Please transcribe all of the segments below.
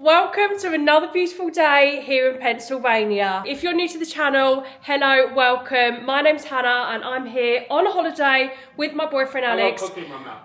Welcome to another beautiful day here in Pennsylvania. If you're new to the channel, hello, welcome. My name's Hannah and I'm here on a holiday with my boyfriend Alex. I've got cookie in my mouth.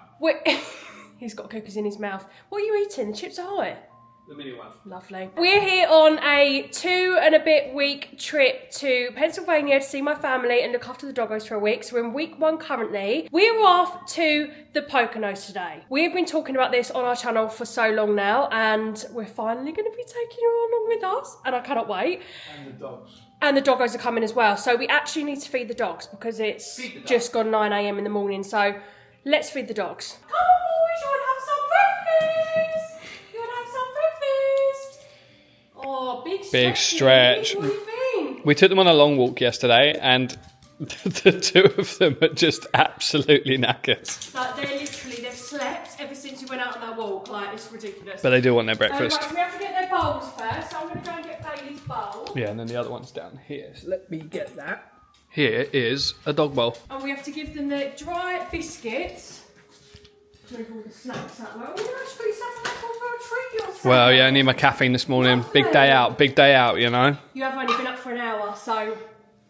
He's got cookies in his mouth. What are you eating? The Chips Ahoy? The mini one. Lovely. We're here on a 2 and a bit week trip to Pennsylvania to see my family and look after the doggos for a week. So we're in week 1 currently. We're off to the Poconos today. We've been talking about this on our channel for so long now and we're finally going to be taking you along with us and I cannot wait. And the dogs. And the doggos are coming as well. So we actually need to feed the dogs because it's just gone 9 AM in the morning. So let's feed the dogs. Come on boys, you want to have some breakfast? Oh, big stretch. What do you think? We took them on a long walk yesterday and the two of them are just absolutely knackered. Like they've slept ever since we went out on that walk. Like, it's ridiculous. But they do want their breakfast. Right, so we have to get their bowls first. So I'm going to go and get Bailey's bowl. Yeah, and then the other one's down here. So let me get that. Here is a dog bowl. And we have to give them the dry biscuits. Move all the snacks that way. Well, yeah, I need my caffeine this morning. Lovely. Big day out, you know. You have only been up for an hour, so...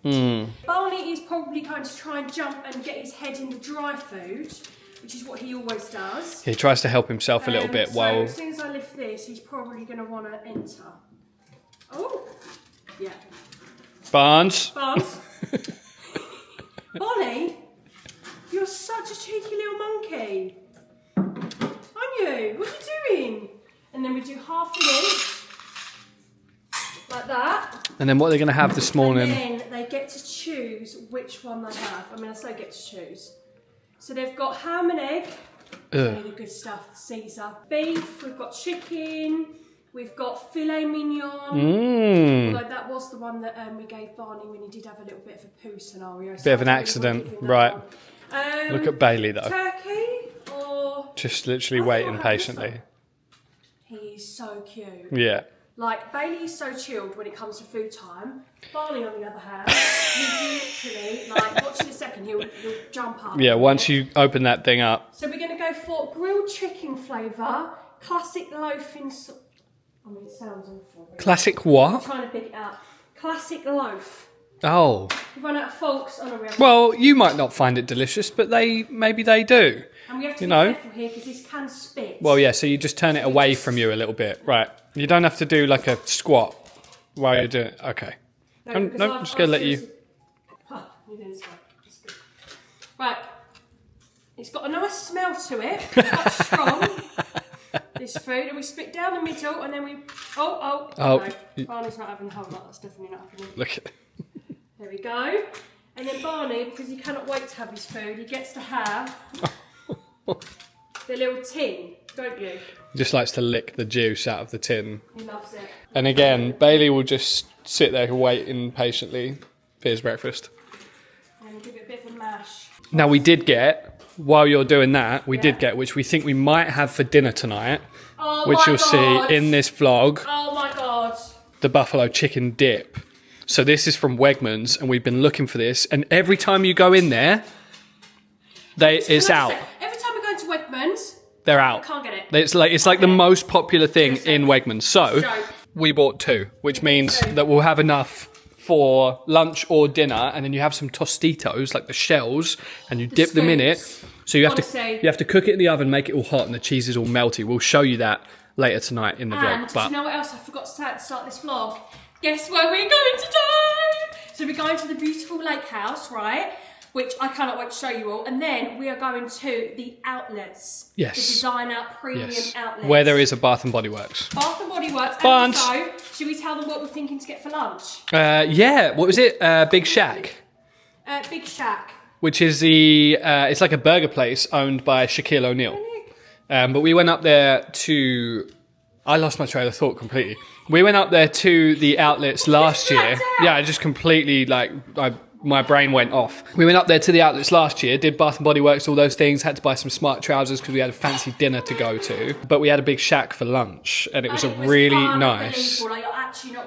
Barney is probably going to try and jump and get his head in the dry food, which is what he always does. He tries to help himself a little bit while... as soon as I lift this, he's probably going to want to enter. Oh, yeah. Barnes. Barney, you're such a cheeky little monkey. Aren't you? What are you doing? And then we do half an inch, like that. And then what they're going to have this morning? And then they get to choose which one they have. I mean, I say get to choose. So they've got ham and egg. Only the good stuff, Caesar. Beef, we've got chicken, we've got filet mignon. Although that was the one that we gave Barney when he did have a little bit of a poo scenario. Bit of an accident, right. Look at Bailey though. Turkey or... Just literally waiting patiently. He's so cute. Yeah. Like, Bailey is so chilled when it comes to food time. Barney, on the other hand, he's literally, like, watch in a second, he'll jump up. Yeah, once you open that thing up. So we're going to go for grilled chicken flavour, classic loaf in... I mean, it sounds awful. Really. Classic what? I'm trying to pick it up. Classic loaf. Oh. We've run out of forks. Oh, no, we haven't. Well, you might not find it delicious, but maybe they do. And we have to be careful here because this can spit. Well, yeah, so you just turn it away from you a little bit. Right. You don't have to do like a squat while you're doing it. Okay. No, I'm just going to let you... Oh, you do this one. That's good. Right. It's got a nice smell to it. It's quite strong, this food. And we spit down the middle and then we... Oh. No. Barney's not having the whole lot. That's definitely not happening. Look at... There we go. And then Barney, because he cannot wait to have his food, he gets to have the little tin, don't you? He just likes to lick the juice out of the tin. He loves it. And again, Bailey will just sit there waiting patiently for his breakfast. And give it a bit of a mash. Now we did get, while you're doing that, which we think we might have for dinner tonight, which you'll see in this vlog. Oh my God. The buffalo chicken dip. So this is from Wegmans, and we've been looking for this. And every time you go in there, it's out. Every time we go into Wegmans, they're out. I can't get it. It's like the most popular thing in Wegmans. So we bought 2, which means that we'll have enough for lunch or dinner, and then you have some Tostitos, like the shells, and you dip them in it. So you have to cook it in the oven, make it all hot, and the cheese is all melty. We'll show you that later tonight in the vlog. But do you know what else I forgot to say at the start of this vlog? Guess where we're going today? So we're going to the beautiful lake house, right? Which I cannot wait to show you all. And then we are going to the outlets. Yes. The designer premium outlets. Where there is a Bath and Body Works. Bath and Body Works. Barnes. And so, should we tell them what we're thinking to get for lunch? Yeah. What was it? Big Shack. Big Shack. Which is it's like a burger place owned by Shaquille O'Neal. But we went up there to... I lost my train of thought completely. We went up there to the outlets last year. Yeah, I just completely, my brain went off. We went up there to the outlets last year, did Bath and Body Works, all those things, had to buy some smart trousers because we had a fancy dinner to go to. But we had a Big Shack for lunch, and it was a really nice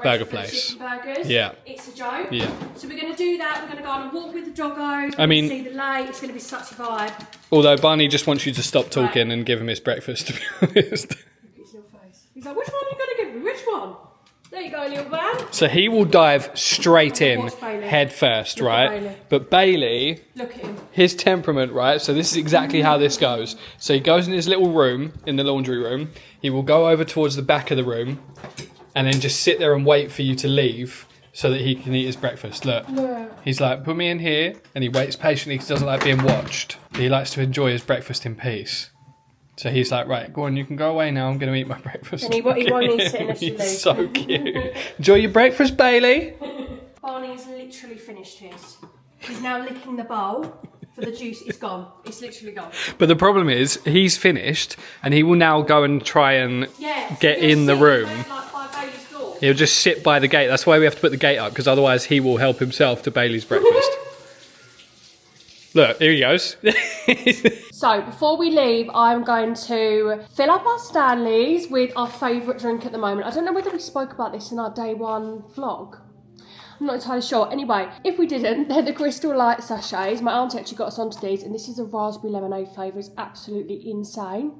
burger place. Burgers. Yeah. It's a joke. Yeah. So we're going to do that. We're going to go on a walk with the doggos. See the lake. It's going to be such a vibe. Although Barney just wants you to stop talking and give him his breakfast, to be honest. He's like, which one are you going to give Which one? There you go, little man. So he will dive straight in, Watch Bailey. head first, Look at right? Bailey. But Bailey, Look at him. his temperament, right? So this is exactly how this goes. So he goes in his little room, in the laundry room. He will go over towards the back of the room and then just sit there and wait for you to leave so that he can eat his breakfast. Look, he's like, put me in here. And he waits patiently because he doesn't like being watched. He likes to enjoy his breakfast in peace. So he's like, right, go on, you can go away now. I'm going to eat my breakfast. And he won't eat it unless you leave. He's so cute. Enjoy your breakfast, Bailey. Barney's literally finished his. He's now licking the bowl for the juice. It's gone. It's literally gone. But the problem is, he's finished, and he will now go and try and get in the room. Like by Bailey's door. He'll just sit by the gate. That's why we have to put the gate up, because otherwise he will help himself to Bailey's breakfast. Look, here he goes. So before we leave, I'm going to fill up our Stanleys with our favourite drink at the moment. I don't know whether we spoke about this in our day one vlog. I'm not entirely sure. Anyway, if we didn't, they're the Crystal Light sachets. My auntie actually got us onto these, and this is a raspberry lemonade flavour. It's absolutely insane.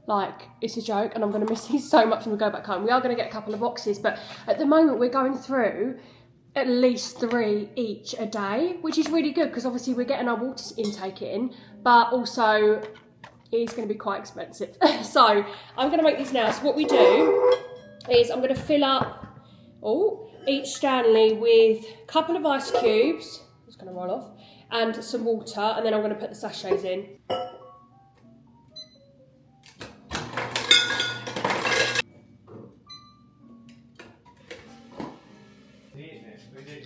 Like, it's a joke, and I'm going to miss these so much when we go back home. We are going to get a couple of boxes, but at the moment we're going through at least 3 each a day, which is really good because obviously we're getting our water intake in, but also it is going to be quite expensive. So I'm going to make these now. So what we do is I'm going to fill up each Stanley with a couple of ice cubes, it's going to roll off, and some water, and then I'm going to put the sachets in.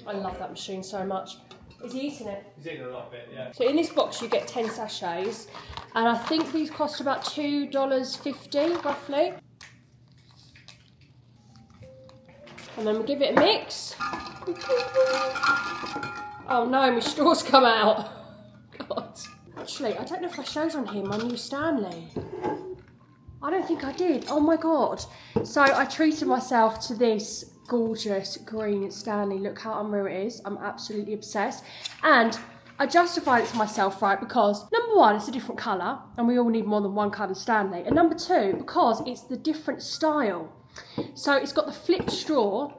I love that machine so much. Is he eating it? He's eating a lot of it, yeah. So in this box you get 10 sachets, and I think these cost about $2.50 roughly. And then we give it a mix. Oh no, my straws come out. God. Actually, I don't know if I showed on here my new Stanley. I don't think I did. Oh my God. So I treated myself to this gorgeous green Stanley. Look how unreal it is. I'm absolutely obsessed. And I justified it to myself, right, because number one, it's a different colour, and we all need more than one colour Stanley. And number two, because it's the different style. So it's got the flipped straw,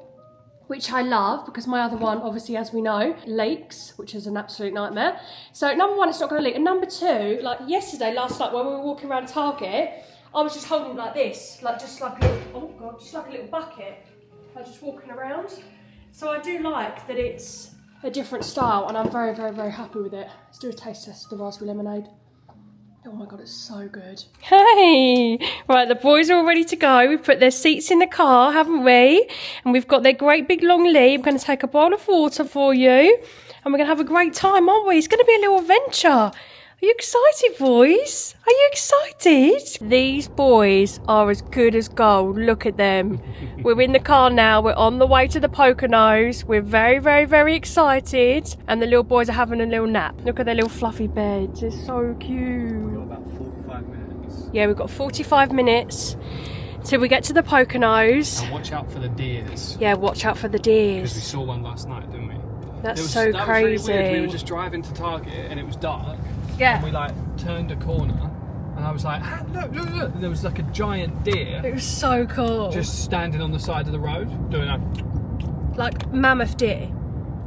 which I love, because my other one, obviously, as we know, leaks, which is an absolute nightmare. So number one, it's not going to leak. And number two, like yesterday, last night, when we were walking around Target, I was just holding it like this, like just like a little, oh God, just like a little bucket. Like just walking around. So I do like that it's a different style, and I'm very, very, very happy with it. Let's do a taste test of the raspberry lemonade. Oh my God, it's so good. Hey! Right, the boys are all ready to go. We've put their seats in the car, haven't we? And we've got their great big long lead. I'm going to take a bowl of water for you. And we're going to have a great time, aren't we? It's going to be a little adventure. Are you excited, boys? Are you excited? These boys are as good as gold. Look at them. We're in the car now. We're on the way to the Poconos. We're very, very, very excited. And the little boys are having a little nap. Look at their little fluffy beds. They're so cute. We've got about 45 minutes. Yeah, we've got 45 minutes till we get to the Poconos. And watch out for the deers. Yeah, watch out for the Because we deers. saw one last night, didn't we? That's That so was crazy. really weird. We were just driving to Target and it was dark. Yeah. And we like turned a corner and I was like, ah, look, look, look. And there was like a giant deer It was so cool. just standing on the side of the road doing a like mammoth deer.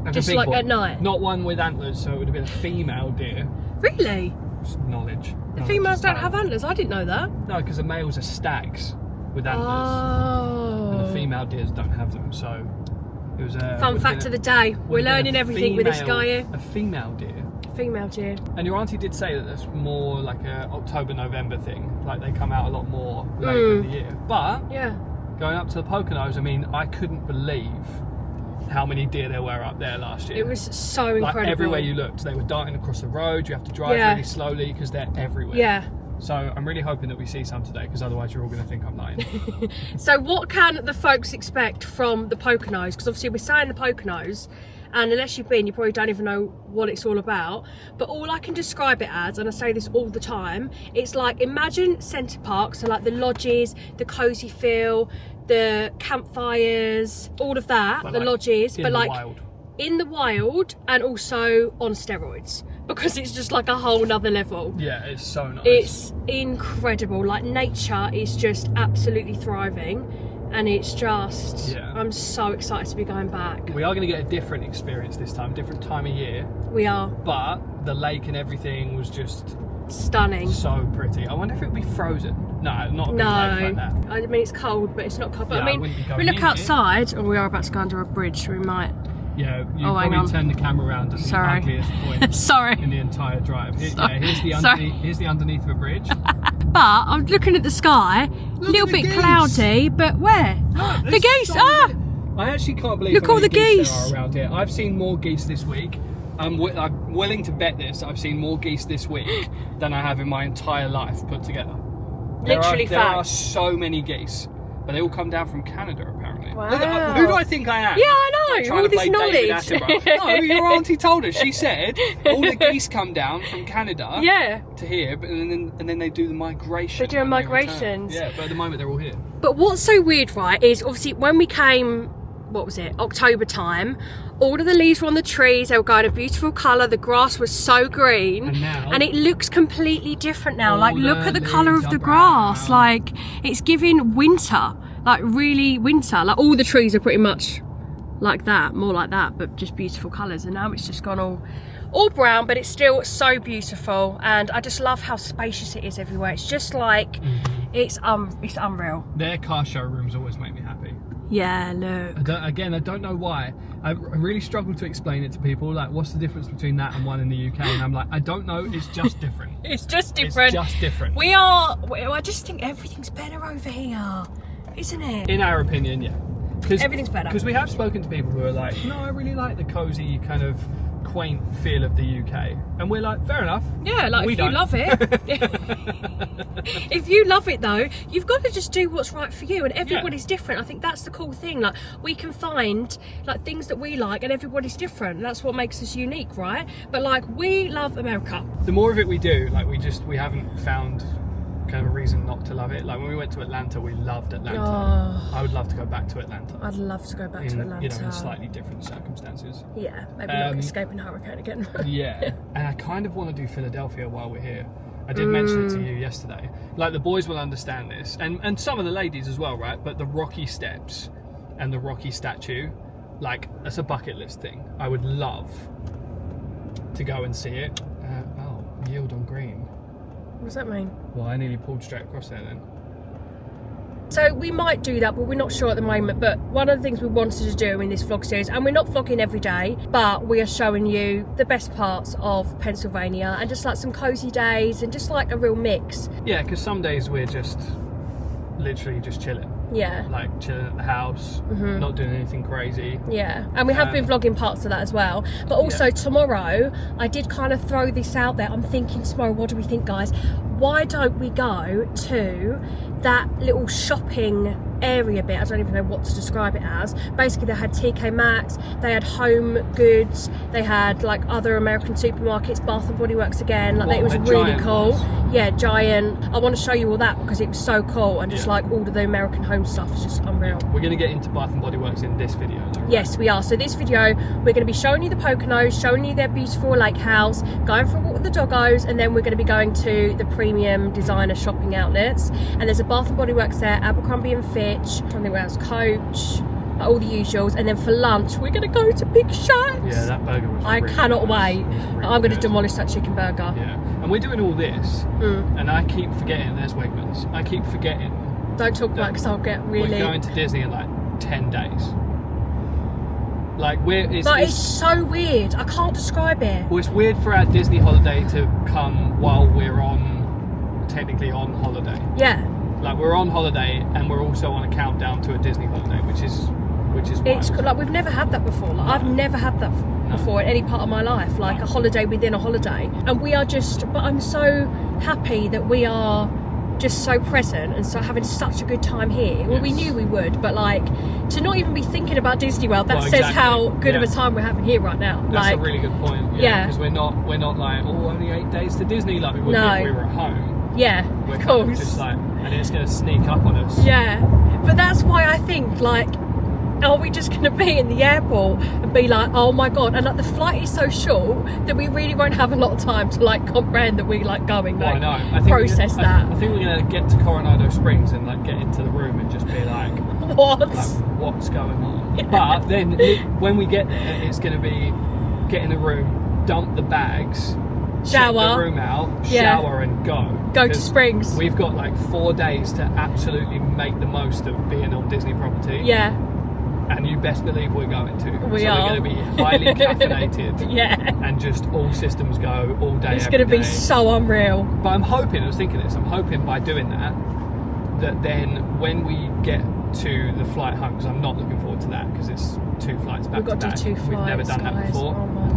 like Just a big like one. at night. Not one with antlers, so it would have been a female deer. Really? Just knowledge. The Knowledge females is don't talent. have antlers. I didn't know that. No, because the males are stags with antlers. Oh. And the female deers don't have them, so it was a Fun fact of the day. We're learning everything with this guy here. A female deer. Female deer. And your auntie did say that that's more like a October, November thing. Like they come out a lot more later in the year. But Yeah. going up to the Poconos, I mean, I couldn't believe how many deer there were up there last year. It was so like incredible. everywhere you looked, they were darting across the road. You have to drive Yeah. really slowly because they're everywhere. Yeah. So I'm really hoping that we see some today, because otherwise you're all going to think I'm lying. So what can the folks expect from the Poconos? Because obviously we're saying the Poconos, and unless you've been, you probably don't even know what it's all about. But all I can describe it as, and I say this all the time, it's like, imagine Centre Park, so like the lodges, the cosy feel, the campfires, all of that, But the like lodges, in but the like wild. in the wild and also on steroids, because it's just like a whole nother level. Yeah, it's so nice. It's incredible. Like nature is just absolutely thriving, and it's just, Yeah. I'm so excited to be going back. We are going to get a different experience this time, different time of year. We are. But the lake and everything was just Stunning. so pretty. I wonder if it would be frozen. No, not a big lake like that. I mean it's cold, but it's not cold. But Yeah, I I mean, wouldn't be we going look in outside, and we are about to go under a bridge. We might. Yeah, you Oh, hang probably on. turn the camera around at the Sorry. ugliest point Sorry. in the entire drive. Sorry. Here's the Sorry. underneath. Here's the underneath of a bridge. But I'm looking at the sky, a little at the bit geese. cloudy, but where? Look, The there's geese! so Ah! many- I actually can't believe Look how all many the geese geese. there are around here. I've seen more geese this week. I'm willing to bet this. I've seen more geese this week than I have in my entire life put together. Literally there are facts. so many geese, but they all come down from Canada apparently. Wow. Who do I think I am? Yeah, I know. Like trying All to this play David knowledge. Attenborough. No, your auntie told us. She said all the geese come down from Canada Yeah. to here, but and then they do the migration. They do when return. migrations. Yeah, but at the moment they're all here. But what's so weird, right, is obviously when we came, what was it, October time, all of the leaves were on the trees, they were going a beautiful colour, the grass was so green, And now- and it looks completely different now. All Like, look the at the colour leaves of are the grass, brown. like, it's giving winter, like really winter. Like, all the trees are pretty much like that, more like that, but just beautiful colours, and now it's just gone all brown, but it's still so beautiful, and I just love how spacious it is everywhere. It's just like, it's unreal. Their car showrooms always make me happy. Yeah, look. I don't know why. I really struggle to explain it to people. Like, what's the difference between that and one in the UK? And I'm like, I don't know. It's just different. It's just different. It's just different. I just think everything's better over here, isn't it? In our opinion, yeah. Everything's better. Because we have spoken to people who are like, no, I really like the cosy kind of quaint feel of the UK. And we're like, fair enough. Yeah, like We if don't. you love it. If you love it though, you've got to just do what's right for you, and everybody's different. I think that's the cool thing. Like, we can find like things that we like, and everybody's different. That's what makes us unique, right? But like, we love America. The more of it we do, like we haven't found kind of a reason not to love it. Like when we went to Atlanta, we loved Atlanta. Oh. I would love to go back to Atlanta. I'd love to go back in, to Atlanta. You know, in slightly different circumstances. Yeah, maybe not escaping a hurricane again. Yeah, and I kind of want to do Philadelphia while we're here. I did mention it to you yesterday. Like, the boys will understand this, and some of the ladies as well, right? But the Rocky Steps and the Rocky statue, like, that's a bucket list thing. I would love to go and see it. Yield on green. What does that mean? Well, I nearly pulled straight across there then. So we might do that, but we're not sure at the moment. But one of the things we wanted to do in this vlog series, and we're not vlogging every day, but we are showing you the best parts of Pennsylvania, and just like some cozy days, and just like a real mix. Yeah, because some days we're just literally just chilling. Yeah. Like chilling at the house, not doing anything crazy. Yeah, and we have been vlogging parts of that as well. But also tomorrow, I did kind of throw this out there. I'm thinking tomorrow, what do we think, guys? Why don't we go to that little shopping area bit? I don't even know what to describe it as. Basically, they had TK Maxx, they had Home Goods, they had like other American supermarkets, Bath and Body Works again. Like, it was really cool. Yeah, Giant. I want to show you all that because it was so cool, and just like all of the American home stuff is just unreal. We're going to get into Bath and Body Works in this video though, right? Yes, we are. So this video, we're going to be showing you the Poconos, showing you their beautiful lake house, going for a walk with the doggos, and then we're going to be going to the premium designer shopping outlets. And there's a Bath and Body Works there, Abercrombie and Fitch, I don't think where else, Coach, all the usuals. And then for lunch, we're going to go to Big Shots. Yeah, that burger was I really cannot nice. wait. It was really I'm going to good. demolish that chicken burger. Yeah, and we're doing all this, and I keep forgetting there's Wegmans. I keep forgetting Don't talk about it because I'll get really... we're going to Disney in like 10 days. Like, It's so weird. I can't describe it. well, it's weird for our Disney holiday to come while we're technically on holiday. Yeah. Like, we're on holiday and we're also on a countdown to a Disney holiday, which is It's wild. like, we've never had that before. Like, I've never had that before in any part of my life, like a holiday within a holiday. And we are just, but I'm so happy that we are just so present and so having such a good time here. Well, we Yes. knew we would, but like, to not even be thinking about Disney World, that Well, says exactly. how good of a Yeah. time we're having here right now. That's like, a really good point. Yeah. Because we're not like, oh, only 8 days to Disney like we would No. if we were at home. yeah, We're of kind of course. just like, and it's going to sneak up on us. Yeah, but that's why I think, like, are we just going to be in the airport and be like, oh my god, and like the flight is so short that we really won't have a lot of time to like comprehend that we're like going, Well, like, I know. I think process that. I think we're going to get to Coronado Springs and like get into the room and just be like, What? Like, what's going on? But then when we get there, it's going to be get in a room, dump the bags, check the room out, shower and go to Springs. We've got like 4 days to absolutely make the most of being on Disney property. Yeah. And you best believe we're going to. We are. We're going to be highly caffeinated. Yeah. And just all systems go all day. It's going to be so unreal. But I'm hoping, I was thinking this, I'm hoping by doing that then when we get to the flight home, because I'm not looking forward to that because it's 2 flights back to back. We've got to do 2 flights. We've never done that before. Oh my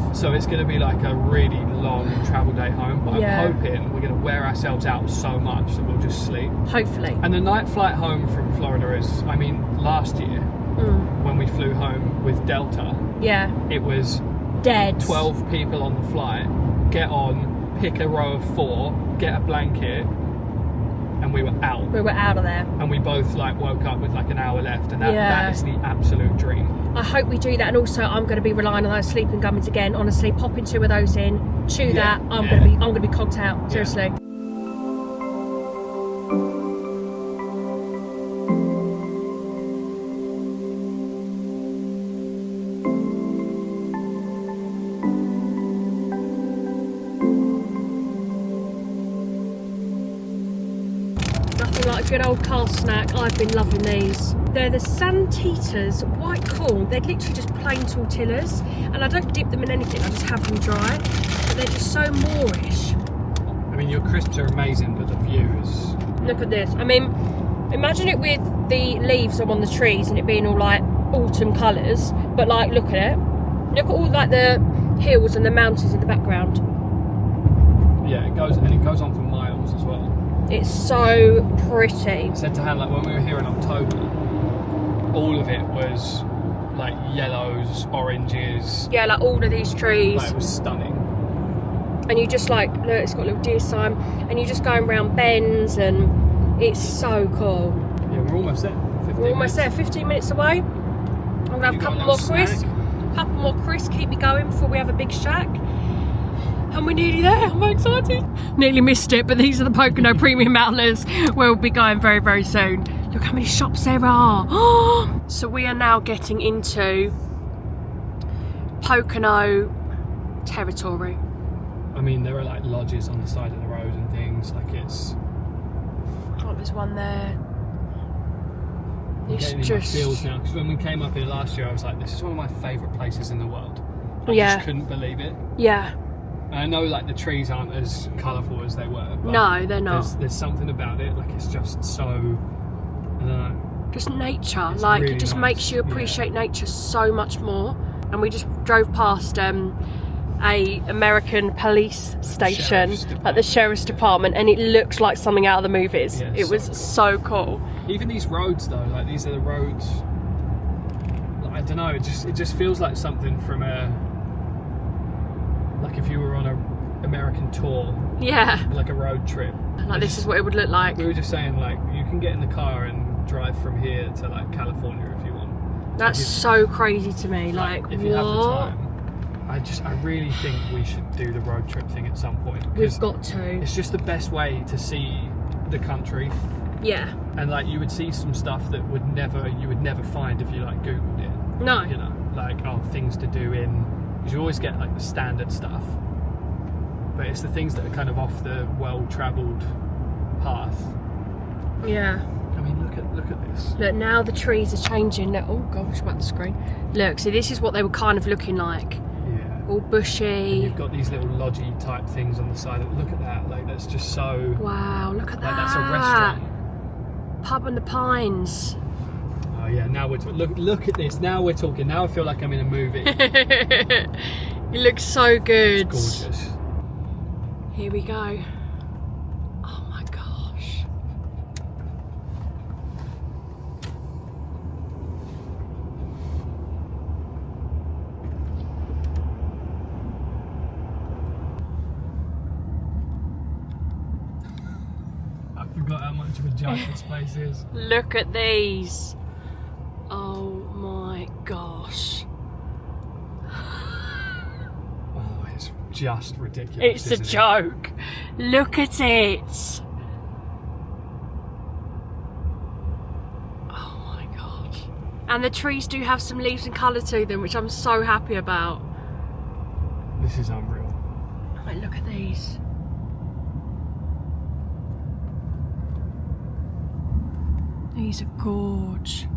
life. So it's going to be like a really long travel day home. But I'm hoping we're going to wear ourselves out so much that we'll just sleep. Hopefully. And the night flight home from Florida is, I mean, last year when we flew home with Delta, it was dead. 12 people on the flight, get on, pick a row of 4, get a blanket, and we were out. We were out of there. And we both like woke up with like an hour left, and that is the absolute dream. I hope we do that, and also I'm going to be relying on those sleeping gummies again. Honestly, popping 2 of those in, chew that. I'm going to be conked out. Seriously. Like a good old car snack. I've been loving these. They're the Santitas white corn. They're literally just plain tortillas, and I don't dip them in anything, I just have them dry, but they're just so Moorish. I mean, your crisps are amazing, but the view is... Look at this. I mean, imagine it with the leaves on the trees and it being all like autumn colours, but like look at it. Look at all like the hills and the mountains in the background. Yeah, it goes on for miles as well. It's so pretty. I said to Han, like when we were here in October, all of it was like yellows, oranges. Yeah, like all of these trees. Like, it was stunning. And you just like, look, it's got a little deer sign, and you're just going around bends, and it's so cool. Yeah, we're almost there. We're almost there, 15 minutes away. I'm gonna have a couple more crisps, keep me going before we have a big shack. And we're nearly there. I'm very excited. Nearly missed it, but these are the Pocono Premium Outlets where we'll be going very, very soon. Look how many shops there are. So we are now getting into Pocono territory. I mean, there are like lodges on the side of the road and things. Like it's... Oh, there's one there. It's just... feels now. Because when we came up here last year, I was like, this is one of my favourite places in the world. I just couldn't believe it. Yeah. I know like the trees aren't as colourful as they were. But no, they're not. There's something about it, like it's just so, I don't know. Just nature, It's like really it just nice. makes you appreciate nature so much more. And we just drove past a American police station, like the sheriff's department, and it looks like something out of the movies. Yeah, it was so cool. Even these roads though, like these are the roads, like, I don't know, it just feels like something from like if you were on a American tour, like a road trip. Like this is what it would look like. We were just saying, like you can get in the car and drive from here to like California if you want. That's so crazy to me. Like if you have the time, I really think we should do the road trip thing at some point. We've got to. It's just the best way to see the country. Yeah. And like you would see some stuff that you would never find if you like Googled it. No. You know, like things to do in. Because you always get like the standard stuff, but it's the things that are kind of off the well-travelled path. Yeah. I mean, look at this. Look, now the trees are changing. Look, oh gosh, about the screen. Look, see, this is what they were kind of looking like. Yeah. All bushy. And you've got these little lodgy type things on the side. Look at that. Like that's just so. Wow, look at like, that. That's a restaurant. Pub in the Pines. Oh yeah, now we're look at this. Now we're talking. Now I feel like I'm in a movie. It looks so good. It's gorgeous. Here we go. Oh my gosh. I forgot how much of a joke this place is. Look at these. Oh my gosh. Oh, it's just ridiculous. It's a joke. Look at it. Oh my And the trees do have some leaves and colour to them, which I'm so happy about. This is unreal. Like, look at these. These are gorge.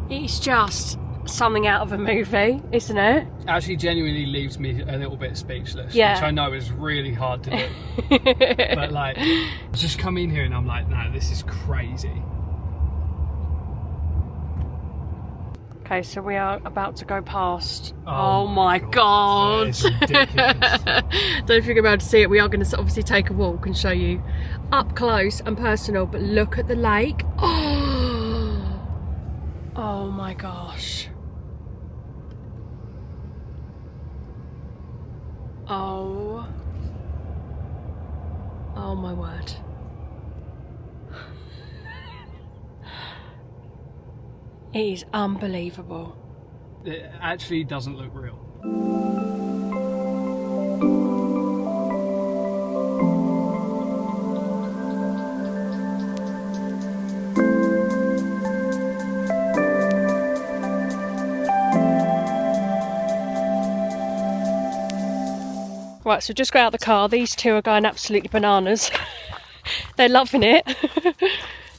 It's just something out of a movie, isn't it? Actually genuinely leaves me a little bit speechless, Yeah. which I know is really hard to do. But like, just come in here and I'm like, no, this is crazy. Okay, so we are about to go past. Oh my god! That is ridiculous. Don't know if you're about to see it. We are going to obviously take a walk and show you up close and personal. But look at the lake. Oh my gosh. Oh my word. It is unbelievable. It actually doesn't look real. Right, so just got out of the car. These two are going absolutely bananas. They're loving it.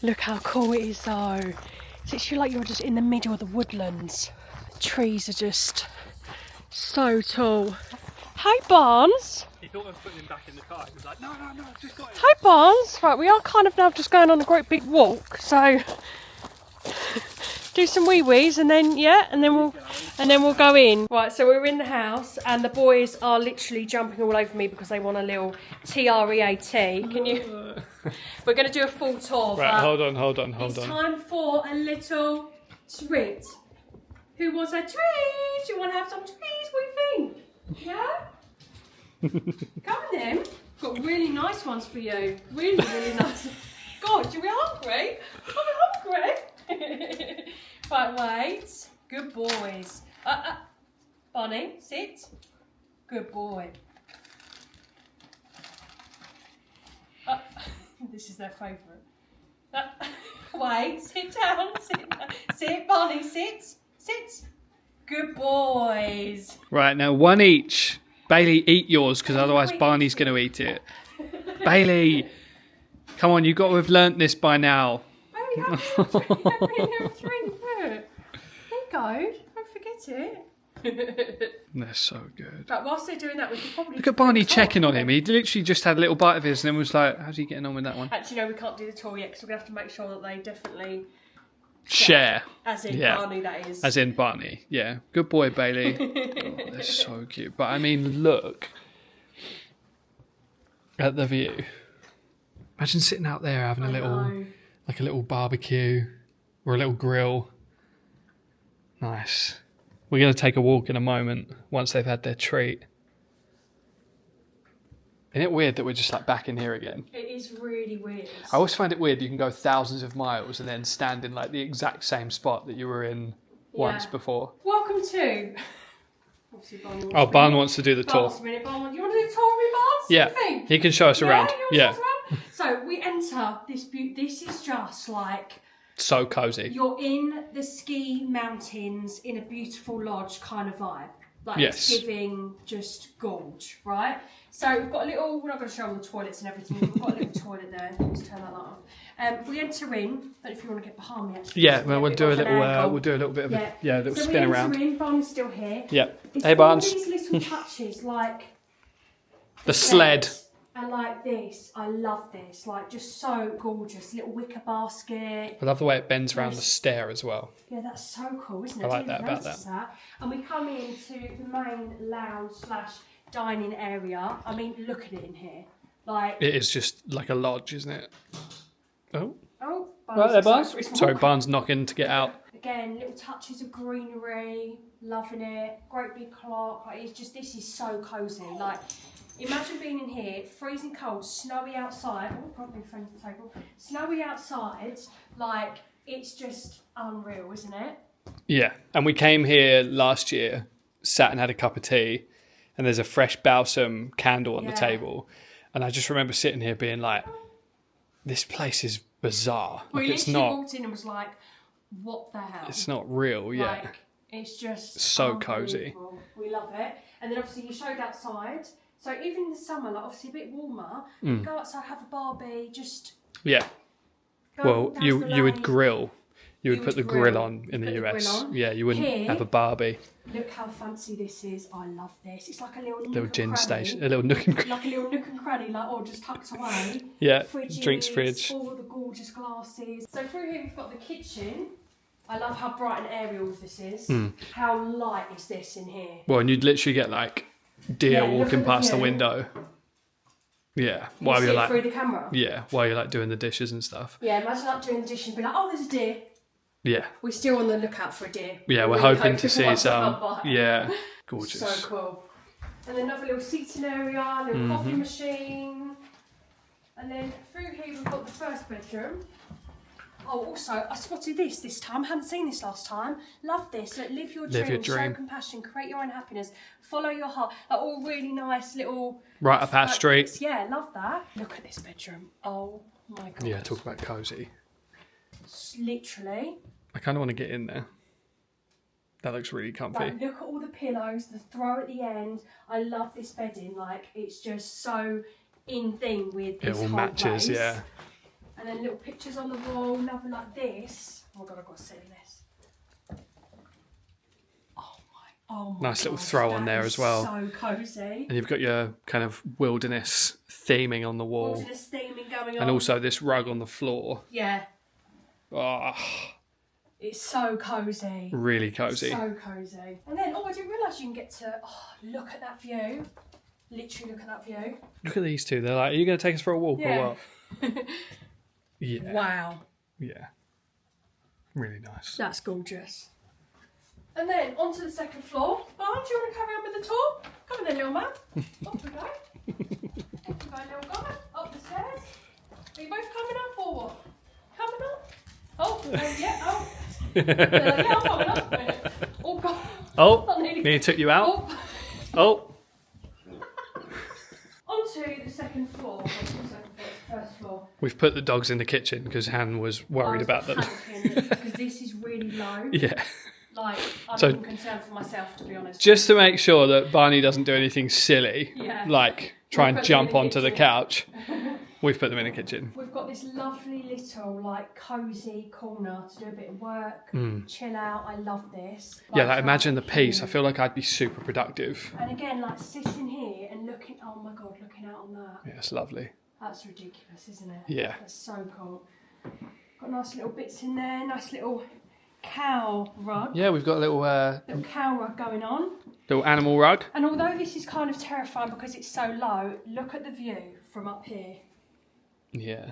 Look how cool it is though. It's literally like you're just in the middle of the woodlands. The trees are just so tall. Hi Barnes. He thought I was putting him back in the car. He was like, no, I've just got him. Hi Barnes. Right, we are kind of now just going on a great big walk. So do some wee-wees and then we'll go in. Right, so we're in the house and the boys are literally jumping all over me because they want a little TREAT. Can you? We're going to do a full tour. Right, hold on. It's time for a little treat. Who wants a treat? You want to have some treats? What do you think? Yeah? Come on then. Got really nice ones for you. Really, really nice. God, you're hungry? I'm hungry. Right, wait. Good boys. Bonnie, sit. Good boy. This is their favourite. Wait, sit down. Sit, Bonnie, sit. Good boys. Right, now one each. Bailey, eat yours, because otherwise Barney's going to eat it. Bailey, come on, you've got to have learnt this by now. Bailey, have a drink. There you go. Don't forget it. They're so good. But whilst they're doing that, we could probably Look at Barney checking on him. He literally just had a little bite of his and then was like, how's he getting on with that one? Actually, no, we can't do the tour yet because we're going to have to make sure that they definitely Share. As in Yeah. Barney, that is. As in Barney, yeah. Good boy, Bailey. Oh, they're so cute. But I mean, look at the view. Imagine sitting out there having a little barbecue or a little grill. Nice. We're going to take a walk in a moment once they've had their treat. Isn't it weird that we're just like back in here again? It is really weird. I always find it weird you can go thousands of miles and then stand in like the exact same spot that you were in once before. Welcome to... Obviously, Barn wants to do the tour. Barnes, you want to do the tour with me, Barnes? Yeah, What do you think? he can show us around. You want to show us around? So we enter this This is just like... So cosy. You're in the ski mountains in a beautiful lodge kind of vibe. Like Yes. it's giving just gorge, right? So we've got a little, we're not going to show all the toilets and everything, we've got a little toilet there. Let's turn that light on. We enter in, I don't know if you want to get behind me actually. Yeah, we'll do a little bit of a little so spin we around. enter in, Barnes still here. Yeah. It's Hey, all Barnes. these little touches like The sled. and like this. I love this. Like just so gorgeous. Little wicker basket. I love the way it bends around the stair as well. Yeah, that's so cool, isn't it? I like Didn't that about notice that. And we come into the main lounge / dining area. I mean, look at it in here. Like It is just like a lodge, isn't it? Oh. Barnes Right there, Barnes. decided to Sorry, walk. Barnes knocking to get out. Again, little touches of greenery, loving it. Great big clock. Like, it's just, this is so cosy. Like, imagine being in here, freezing cold, snowy outside. Oh, probably friends at the table. Snowy outside. Like, it's just unreal, isn't it? Yeah, and we came here last year, sat and had a cup of tea, and there's a fresh balsam candle on the table. And I just remember sitting here being like, this place is bizarre. We Like, it's literally not. walked in and was like, what the hell? It's not real, yeah. Like, it's just so cozy. We love it. And then obviously you showed outside. So even in the summer, like obviously a bit warmer, you go outside, have a barbie, just yeah. go Well, down you the would lane. grill. You would put the grill on in the Put the US. grill on. Yeah, you wouldn't Here, have a barbie. Look how fancy this is. I love this. It's like a little Little nook gin and cranny. station, a little nook and cranny. Like a little nook and cranny, like all just tucked away. Yeah, Fridges, drinks fridge. all the gorgeous glasses. So through here we've got the kitchen. I love how bright and aerial this is. How light is this in here? Well, and you'd literally get like deer Yeah, look walking at the past the view. window. Yeah, You while see you're it like, through the camera. yeah, while you're like doing the dishes and stuff. Yeah, imagine like doing the dish and be like, oh, there's a deer. Yeah, We're still on the lookout for a deer. yeah, we're really hoping to see one some. come by. Yeah, gorgeous. So cool. And then another little seating area, little coffee machine. And then through here we've got the first bedroom. Oh, also, I spotted this time. I hadn't seen this last time. Love this. Like, live your dream, show compassion, create your own happiness, follow your heart. Like, all really nice little... Right up our street. Yeah, love that. Look at this bedroom. Oh my God. Yeah, talk about cozy. It's literally... I kind of want to get in there. That looks really comfy. Like, look at all the pillows, the throw at the end. I love this bedding. Like, it's just so in thing with this It all whole matches, place. yeah. And then little pictures on the wall, nothing like this. Oh my God, I've got to sit in this. Oh my Nice little gosh, throw on that there is as well. So cozy. And you've got your kind of wilderness theming on the wall. Wilderness theming going on. And also this rug on the floor. Yeah, Oh, it's so cozy. really cozy. So cozy. And then, I didn't realise you can get to, look at that view. Literally look at that view. Look at these two. They're like, are you going to take us for a walk Yeah. or what? Yeah. Wow. Yeah. Really nice. That's gorgeous. And then onto the second floor. Barn, do you want to carry on with the tour? Come on then, little man. Off we go. Off we go, little guy. Up the stairs. Are you both coming up or what? Coming up? Oh, yeah, oh. They're like, yeah, I'm coming up. Oh, God. Oh, nearly took you out. Oh. Onto the second floor. Onto the second floor, it's the first floor. We've put the dogs in the kitchen because Han was worried about them. Because this is really low. Yeah. Like, I'm So- even concerned for myself, to be honest. Just to make sure that Barney doesn't do anything silly, Yeah. like try and put them jump in the onto the kitchen. couch, we've put them in the kitchen. We've got this lovely little, like, cosy corner to do a bit of work, chill out. I love this. Yeah, like how imagine the peace. I cute. feel like I'd be super productive. And again, like, sitting here and looking, oh my God, looking out on that. Yeah, it's lovely. That's ridiculous, isn't it? Yeah. That's so cool. Got nice little bits in there, nice little cow rug. Yeah, we've got a little Little cow rug going on. little animal rug. And although this is kind of terrifying because it's so low, look at the view from up here. Yeah,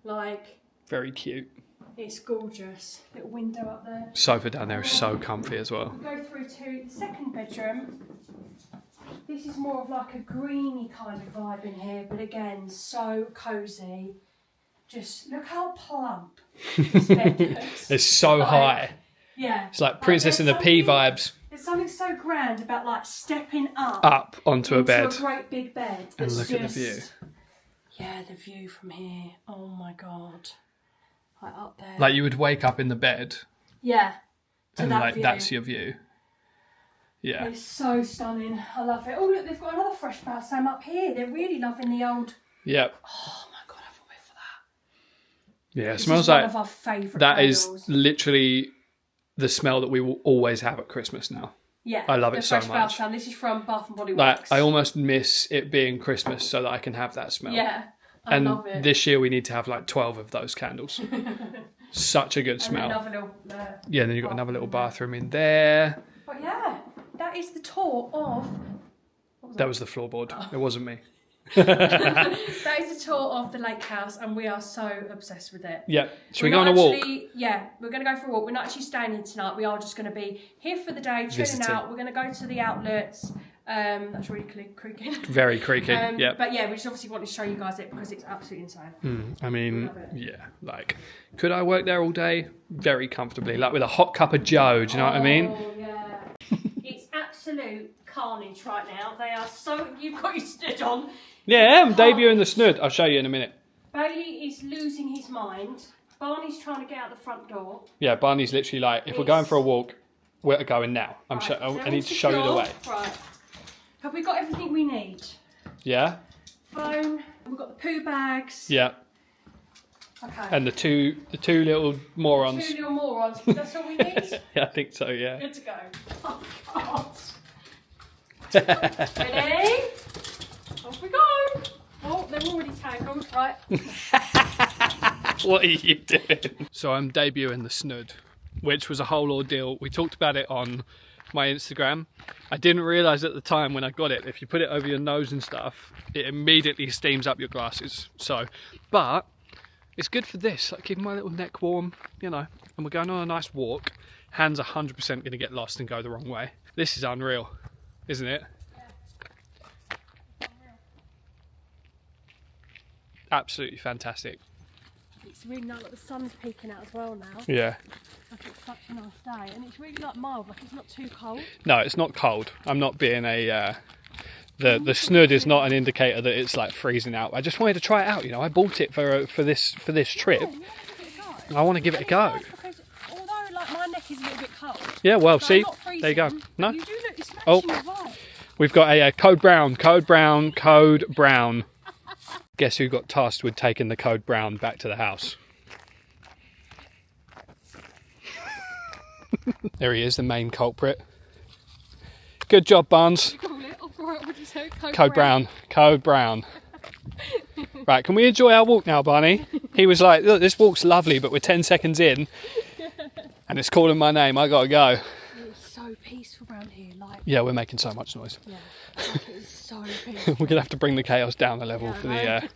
Like, very cute. it's gorgeous. Little window up there. Sofa down there is so comfy as well. Go through to the second bedroom. This is more of like a greeny kind of vibe in here, but again, so cosy. Just look how plump this bed looks. It's so Like, high. Yeah. It's like Princess and the there's Pea something- vibes There's something so grand about like stepping up onto a into bed. a great big bed. And that's look at the view. just- Yeah, the view from here. Oh my God. Like up there. Like you would wake up in the bed yeah. To and that like view. that's your view. Yeah. It's so stunning. I love it. Oh look, they've got another fresh balsam up here. They're really loving the old. Yep. Oh my God, I've wait for that. Yeah, it This smells is one like of our favourite that is candles. literally the smell that we will always have at Christmas now. Yeah, I love the it so fresh much. balsam. This is from Bath and Body Like Works. I almost miss it being Christmas so that I can have that smell. Yeah, I And love it. this year we need to have like 12 of those candles. Such a good and smell. another little. Yeah, and then you've got another little bathroom in there. But yeah, that is the tour of. That was the floorboard. It wasn't me. That is the tour of the lake house, and we are so obsessed with it. Yeah. Should we We're go on a not walk? actually- Yeah, we're going to go for a walk. We're not actually staying here tonight. We are just going to be here for the day, chilling Visiting. out. We're going to go to the outlets. That's really creaking. Very creaky. Yeah. But yeah, we just obviously want to show you guys it because it's absolutely insane. I mean, Love it. yeah. Like, could I work there all day? Very comfortably. Like with a hot cup of Joe. Do you know what I mean? Oh, yeah. It's absolute carnage right now. They are so... You've got your stood on. Yeah, I'm debuting the snood. I'll show you in a minute. Bailey is losing his mind. Barney's trying to get out the front door. Yeah, Barney's literally like, if we're going for a walk, we're going now. I need to show you the way. Right. Have we got everything we need? Yeah? Phone. We've got the poo bags. Yeah. Okay. And the two little morons. Two little morons. That's all we need? Yeah, I think so, yeah. Good to go. Oh, God. Ready? Off we go. Oh, they're already tangled. Right. What are you doing? So I'm debuting the snood, which was a whole ordeal. We talked about it on my Instagram. I didn't realise at the time when I got it, if you put it over your nose and stuff, it immediately steams up your glasses. So, but it's good for this, like keeping my little neck warm, you know, and we're going on a nice walk. Hands 100% going to get lost and go the wrong way. This is unreal, isn't it? Yeah. Absolutely fantastic. It's really nice, like the sun's peeking out as well now. Yeah. Like it's such a nice day, and it's really like mild, like it's not too cold. No, it's not cold. I'm not being a... The snood is not an indicator that it's like freezing out. I just wanted to try it out, you know. I bought it for this trip. Yeah, you want to give it a go. I want to give it a go. Because although like my neck is a little bit cold. Yeah, well, so see, I'm not freezing, there you go. No, you do look, it's Oh. matching your vibe. we've got a code brown. Guess who got tasked with taking the code brown back to the house? There he is, the main culprit. Good job, Barnes. Code brown. Right, can we enjoy our walk now, Barney? He was like, look, this walk's lovely, but we're 10 seconds in and it's calling my name. I gotta go. It's so peaceful around here. Like, Yeah, we're making so much noise. yeah, like it is so peaceful. We're gonna have to bring the chaos down a level Yeah, for I know. the.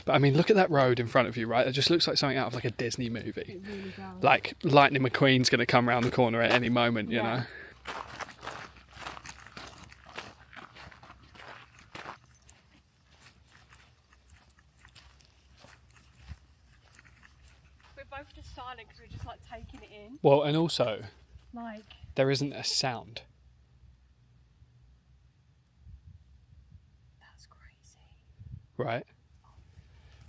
But I mean, look at that road in front of you, right? It just looks like something out of like a Disney movie. It really does. Like Lightning McQueen's gonna come round the corner at any moment, you Yeah. know. We're both just silent because we're just like taking it in. Well, and also Like, there isn't a sound. that's crazy. Right?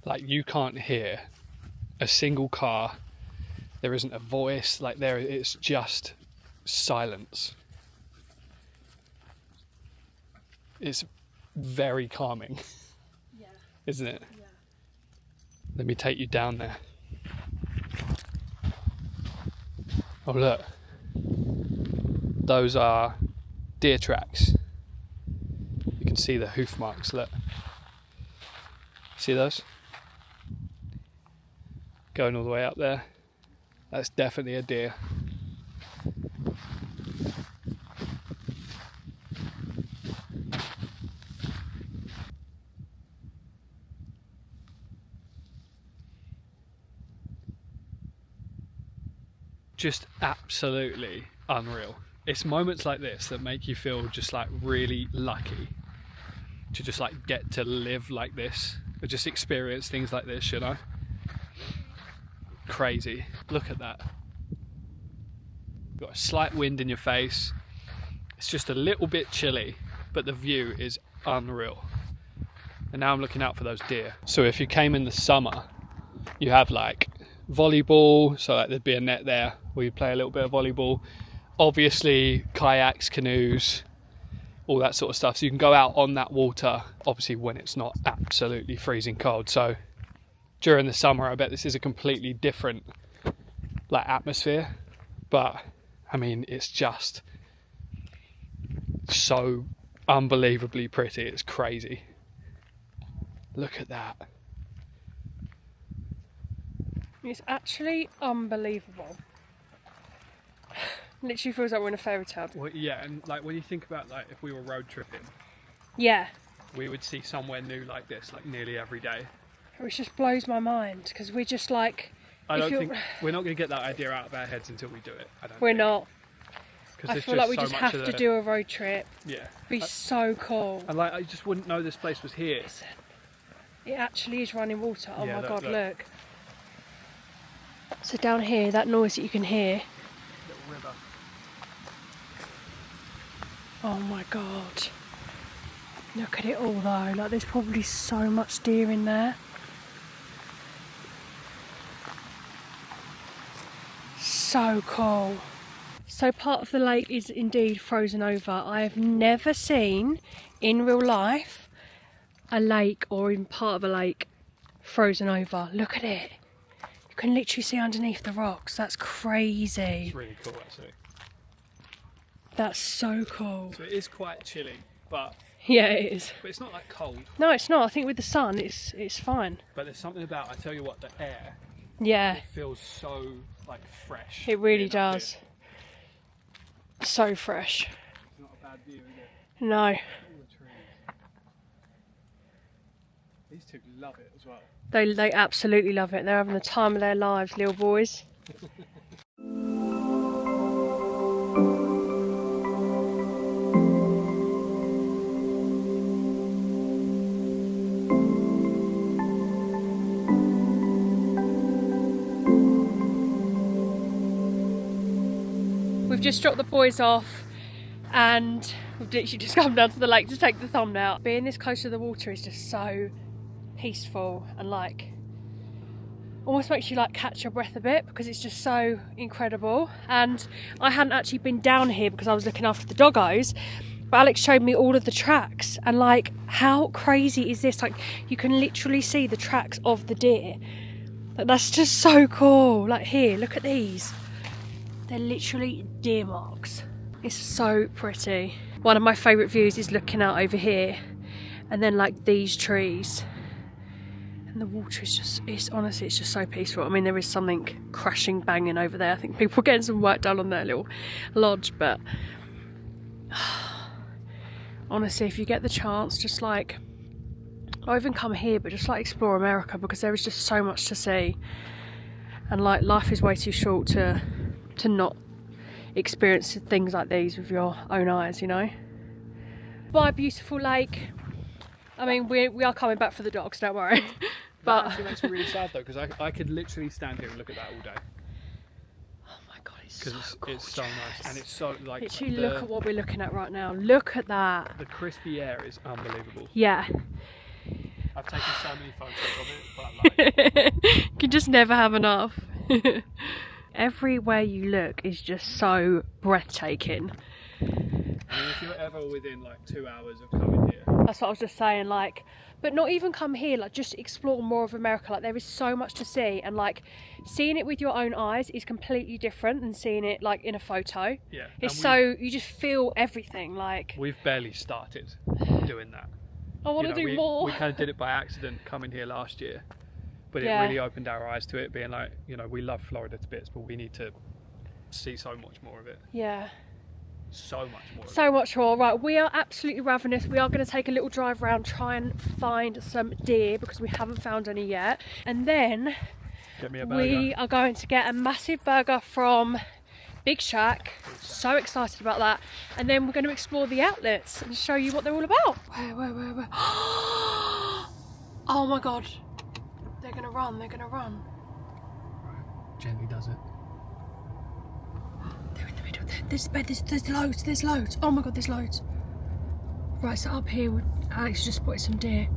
Like you can't hear a single car. There isn't a voice. Like it's just silence. It's very calming, Yeah, isn't it? yeah. Let me take you down there. Oh look, those are deer tracks. You can see the hoof marks, look. See those? Going all the way up there. That's definitely a deer. Just absolutely unreal. It's moments like this that make you feel just like really lucky to just like get to live like this, or just experience things like this, you know? Crazy. Look at that. You've got a slight wind in your face. It's just a little bit chilly, but the view is unreal. And now I'm looking out for those deer. So if you came in the summer, you have like volleyball, so like there'd be a net there where you play a little bit of volleyball. Obviously kayaks, canoes, all that sort of stuff. So you can go out on that water, obviously when it's not absolutely freezing cold. So during the summer, I bet this is a completely different like atmosphere. But I mean, it's just so unbelievably pretty. It's crazy. Look at that. It's actually unbelievable. Literally feels like we're in a fairy tale. Well, yeah, and like when you think about like if we were road tripping, Yeah, we would see somewhere new like this like nearly every day. which just blows my mind because we're just like, I if don't you're- think we're not going to get that idea out of our heads until we do it. I don't we're think. not. 'Cause I there's feel like we so just much have of to the- do a road trip. Yeah. It'd be so cool. And like I just wouldn't know this place was here. It actually is running water. Oh Yeah, my look, god, look. look. So down here, that noise that you can hear. Little river. Oh my god. Look at it all though. Like there's probably so much deer in there. so cool. So part of the lake is indeed frozen over. I have never seen in real life a lake or in part of a lake frozen over. Look at it. You can literally see underneath the rocks. That's crazy. It's really cool actually. That's so cool. So it is quite chilly, but Yeah, it is. But it's not like cold. No, it's not. I think with the sun, it's fine. But there's something about, I tell you what, the air. Yeah. It feels so like fresh. It really does. So fresh. It's not a bad view, is it? No. All the trees. These two love it as well. They absolutely love it. They're having the time of their lives, little boys. We've just dropped the boys off and we've literally just come down to the lake to take the thumbnail. Being this close to the water is just so peaceful and like almost makes you like catch your breath a bit because it's just so incredible. And I hadn't actually been down here because I was looking after the doggos, but Alex showed me all of the tracks and like how crazy is this? Like you can literally see the tracks of the deer. Like, that's just so cool. Like here, look at these. They're literally deer marks. It's so pretty. One of my favourite views is looking out over here and then like these trees. And the water is just, honestly, it's just so peaceful. I mean, there is something crashing, banging over there. I think people are getting some work done on their little lodge, but honestly, if you get the chance, just like, not even come here, but just like explore America because there is just so much to see. And like life is way too short to not experience things like these with your own eyes, you know. By a beautiful lake. I mean, we are coming back for the dogs, don't worry. But that actually makes me really sad though, because I could literally stand here and look at that all day. Oh my god, it's so gorgeous. It's so nice and it's so like. Literally, look at what we're looking at right now. Look at that. The crispy air is unbelievable. Yeah. I've taken so many photos of it, but like you can just never have enough. Everywhere you look is just so breathtaking. I mean, if you're ever within like 2 hours of coming here. That's what I was just saying, like, but not even come here, like just explore more of America. Like there is so much to see and like seeing it with your own eyes is completely different than seeing it like in a photo. Yeah. It's so, you just feel everything like. We've barely started doing that. I want to do more. We kind of did it by accident coming here last year. But Yeah. it really opened our eyes to it, being like, you know, we love Florida to bits, but we need to see so much more of it. Yeah. So much more. So much more. Right, we are absolutely ravenous. We are going to take a little drive around, try and find some deer because we haven't found any yet. And then Get me a burger. we are going to get a massive burger from Big Shack. So excited about that. And then we're going to explore the outlets and show you what they're all about. Where? Oh my god. They're going to run. Right. Gently does it. They're in the middle. There's loads. Oh my god, there's loads. Right, so up here, Alex just spotted some deer.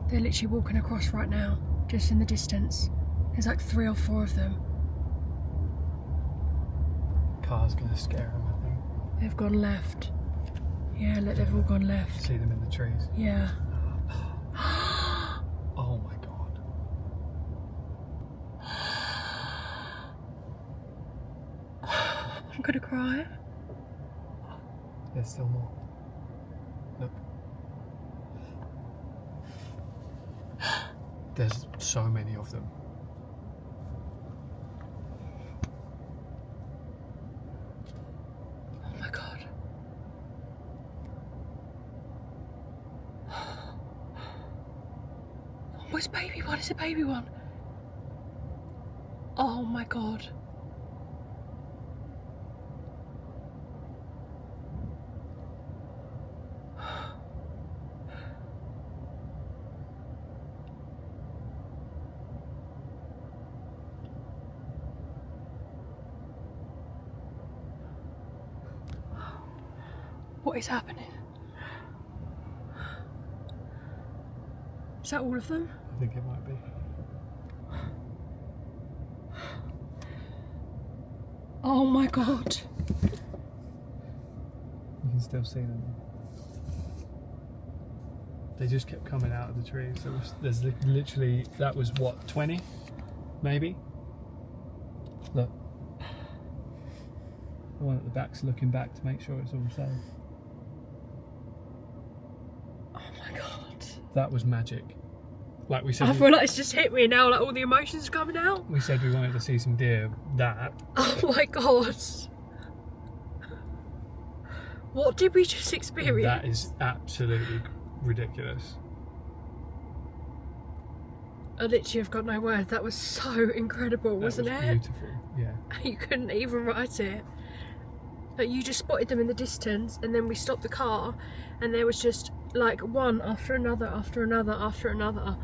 They're literally walking across right now, just in the distance. There's like 3 or 4 of them. Car's gonna scare them, I think. They've gone left. Yeah, look, they've all gone left. See them in the trees. Yeah. Oh my god. I'm gonna cry. There's still more. Look. There's so many of them. Oh my god. Oh, it's a baby one. It's a baby one. Oh my god. What is happening? Is that all of them? I think it might be. Oh my god. You can still see them. They just kept coming out of the trees. There's literally, that was what, 20? Maybe? Look. The one at the back's looking back to make sure it's all safe. Oh my god. That was magic. Like we said, I feel like it's just hit me now, like all the emotions are coming out. we said we wanted to see some deer. That. Oh my god. What did we just experience? That is absolutely ridiculous. I literally have got no words. That was so incredible, wasn't That was it? beautiful, yeah. You couldn't even write it. Like, you just spotted them in the distance, and then we stopped the car, and there was just like one after another, after another, after another.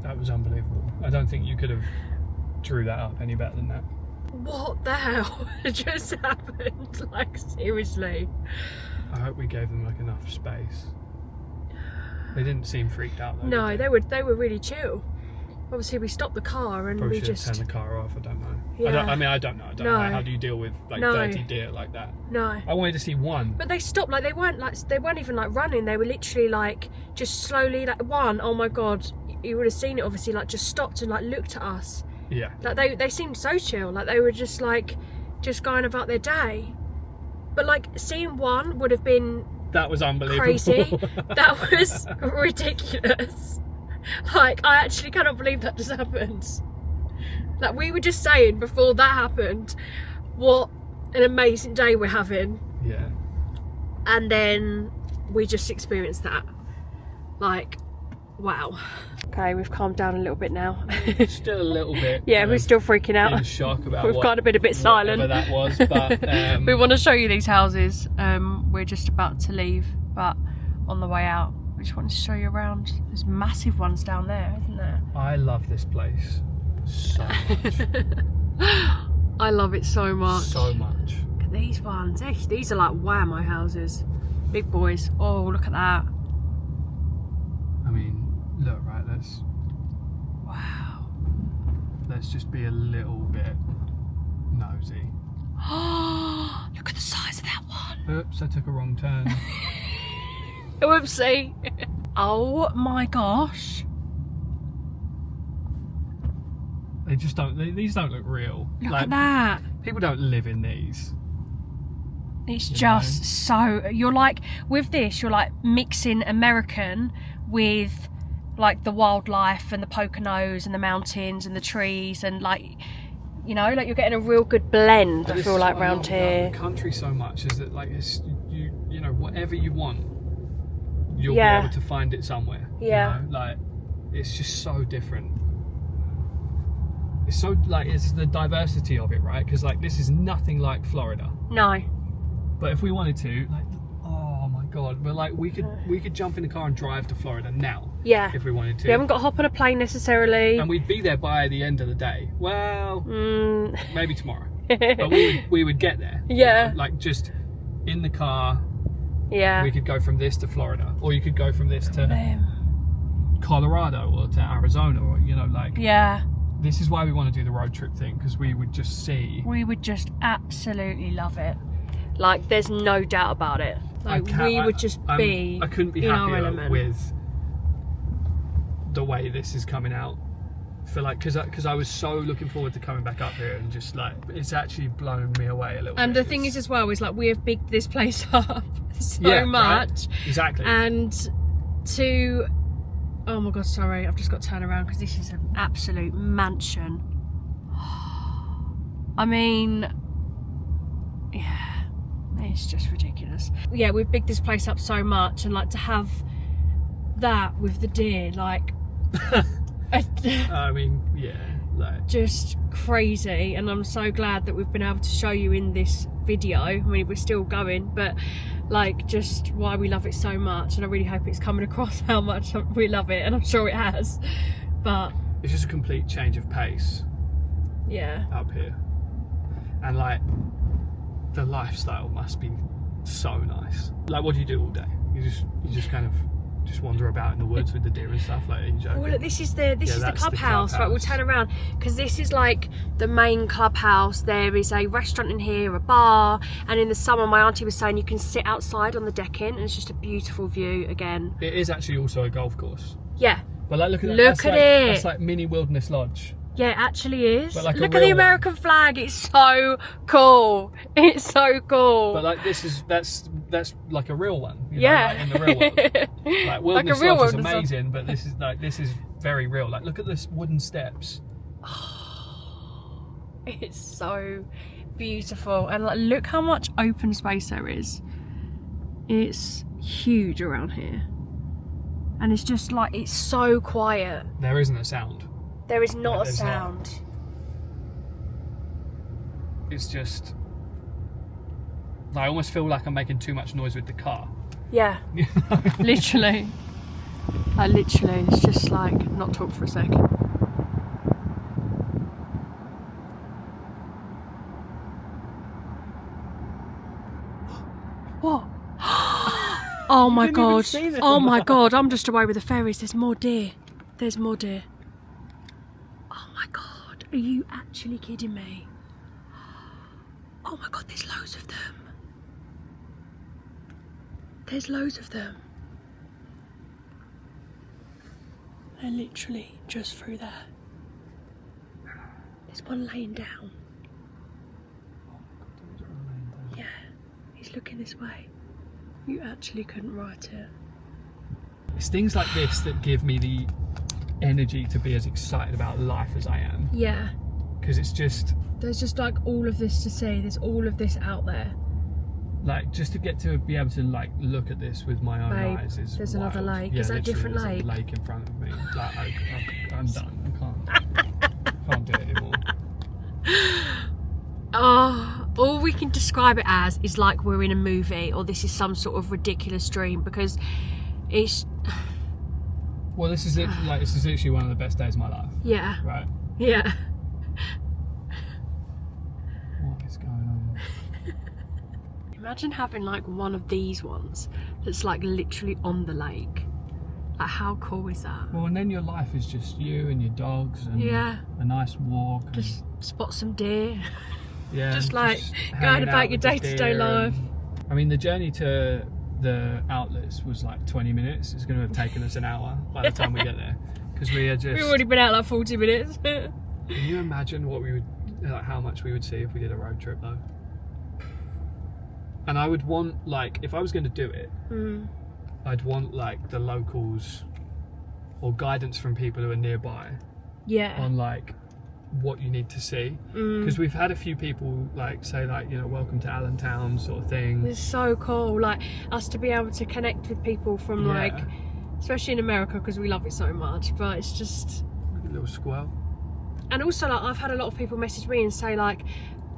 That was unbelievable. I don't think you could have drew that up any better than that. What the hell just happened? Like, seriously. I hope we gave them like enough space. They didn't seem freaked out though. No, did they were really chill. Obviously, we stopped the car and Probably we should just have turned the car off. I don't know. Yeah. I don't know. I don't know. How do you deal with like No. dirty deer like that? no. I wanted to see one. But they stopped. Like, they weren't even like running. They were literally like just slowly, like, one. Oh my god, you would have seen it. Obviously, like, just stopped and like looked at us. Yeah. Like, they seemed so chill. Like, they were just like just going about their day. But like, seeing one would have been That was unbelievable. crazy. That was ridiculous. Like, I actually cannot believe that just happened. Like, we were just saying before that happened, what an amazing day we're having. Yeah. And then we just experienced that. Like, wow. Okay, we've calmed down a little bit now. Still a little bit. Yeah, we're still freaking in out. shock about We've kind of been a bit silent. whatever that was, but We want to show you these houses. We're just about to leave, but on the way out, we just wanted to show you around. There's massive ones down there, isn't there? I love this place so much. I love it so much. So much. Look at these ones. These are like whammo houses. Big boys. Oh, look at that. I mean, look, right, Wow. let's just be a little bit nosy. Look at the size of that one. Oops, I took a wrong turn. Whoopsie. Oh my gosh. They just don't, these don't look real. Look Like, at that. people don't live in these. It's You just so, you're like, with this, you're like mixing American with like the wildlife and the Poconos and the mountains and the trees and, like, you know, like, you're getting a real good blend. But I this feel is like what I love round about here. the country so much is that, like, it's, you know, whatever you want, you'll Yeah. be able to find it somewhere. Yeah. You know? Like, it's just so different. It's so, like, it's the diversity of it, right? Because, like, this is nothing like Florida. No. But if we wanted to, like, oh my god, but like we could jump in the car and drive to Florida now. Yeah. If we wanted to. We haven't got to hop on a plane necessarily. And we'd be there by the end of the day. Well, maybe tomorrow. But we would get there. Yeah. Like, just in the car. Yeah. We could go from this to Florida, or you could go from this to Colorado or to Arizona, or, you know, like. Yeah. This is why we want to do the road trip thing, because we would just see. We would just absolutely love it. Like, there's no doubt about it. Like, we would just be I couldn't be in our happier element. with the way this is coming out. For like, because I was so looking forward to coming back up here, and just like, it's actually blown me away a little bit. And the thing is as well, is like, we have bigged this place up so Yeah, much. right? Exactly. And to, oh my god, sorry, I've just got to turn around because this is an absolute mansion. I mean, yeah, it's just ridiculous. Yeah, we've bigged this place up so much, and like, to have that with the deer, like, I mean, yeah, like, just crazy. And I'm so glad that we've been able to show you in this video. I mean, we're still going, but like, just why we love it so much. And I really hope it's coming across how much we love it, and I'm sure it has. But it's just a complete change of pace yeah, up here, and like, the lifestyle must be so nice. Like, what do you do all day? You just kind of just wander about in the woods with the deer and stuff. Like, are you joking? Well, look, this is the clubhouse. Right, we'll turn around because this is like the main clubhouse. There is a restaurant in here, a bar, and in the summer, my auntie was saying you can sit outside on the decking, and it's just a beautiful view again. It is actually also a golf course. Yeah. But like, look at that. Look at it. That's like mini wilderness lodge. Yeah, it actually is. But like look at the American flag. It's so cool. It's so cool. But like that's like a real one. You yeah. know, like in the real world. Like wilderness like lodge is amazing, but this is very real. Like, look at this wooden steps. It's so beautiful, and like, look how much open space there is. It's huge around here, and it's just like, it's so quiet. There isn't a sound. There is not a sound. It's just, I almost feel like I'm making too much noise with the car. Yeah. Literally. Literally, it's just like, not talk for a sec. What? Oh my god. Oh my god, I'm just away with the fairies. There's more deer. There's more deer. Oh my god, are you actually kidding me? Oh my god, there's loads of them. There's loads of them. They're literally just through there. There's one laying down. Yeah, he's looking this way. You actually couldn't write it. It's things like this that give me the energy to be as excited about life as I am. Yeah. Because it's just... There's just like all of this to see. There's all of this out there. Like, just to get to be able to like look at this with my own eyes is there's wild. another lake. Yeah, is that a different there's lake? a lake in front of me. Like, I'm done. I can't do it anymore. Oh, all we can describe it as is like we're in a movie, or this is some sort of ridiculous dream, because it's... Well, this is literally one of the best days of my life. Yeah. Right? Yeah. What is going on? Imagine having like one of these ones that's like literally on the lake. Like, how cool is that? Well, and then your life is just you and your dogs and a nice walk. Just spot some deer. Yeah. Just like going about your day-to-day life. I mean, the journey to the outlets was like 20 minutes. It's going to have taken us an hour by the time we get there, because we are just... We've already been out like 40 minutes. Can you imagine what we would, like, how much we would see if we did a road trip though? And I would want, like, if I was going to do it, I'd want like the locals or guidance from people who are nearby. Yeah. On like what you need to see, because we've had a few people like say like, you know, welcome to Allentown sort of thing. It's so cool, like us to be able to connect with people from like, especially in America, because we love it so much. But it's just a little squirrel. And also, like, I've had a lot of people message me and say like,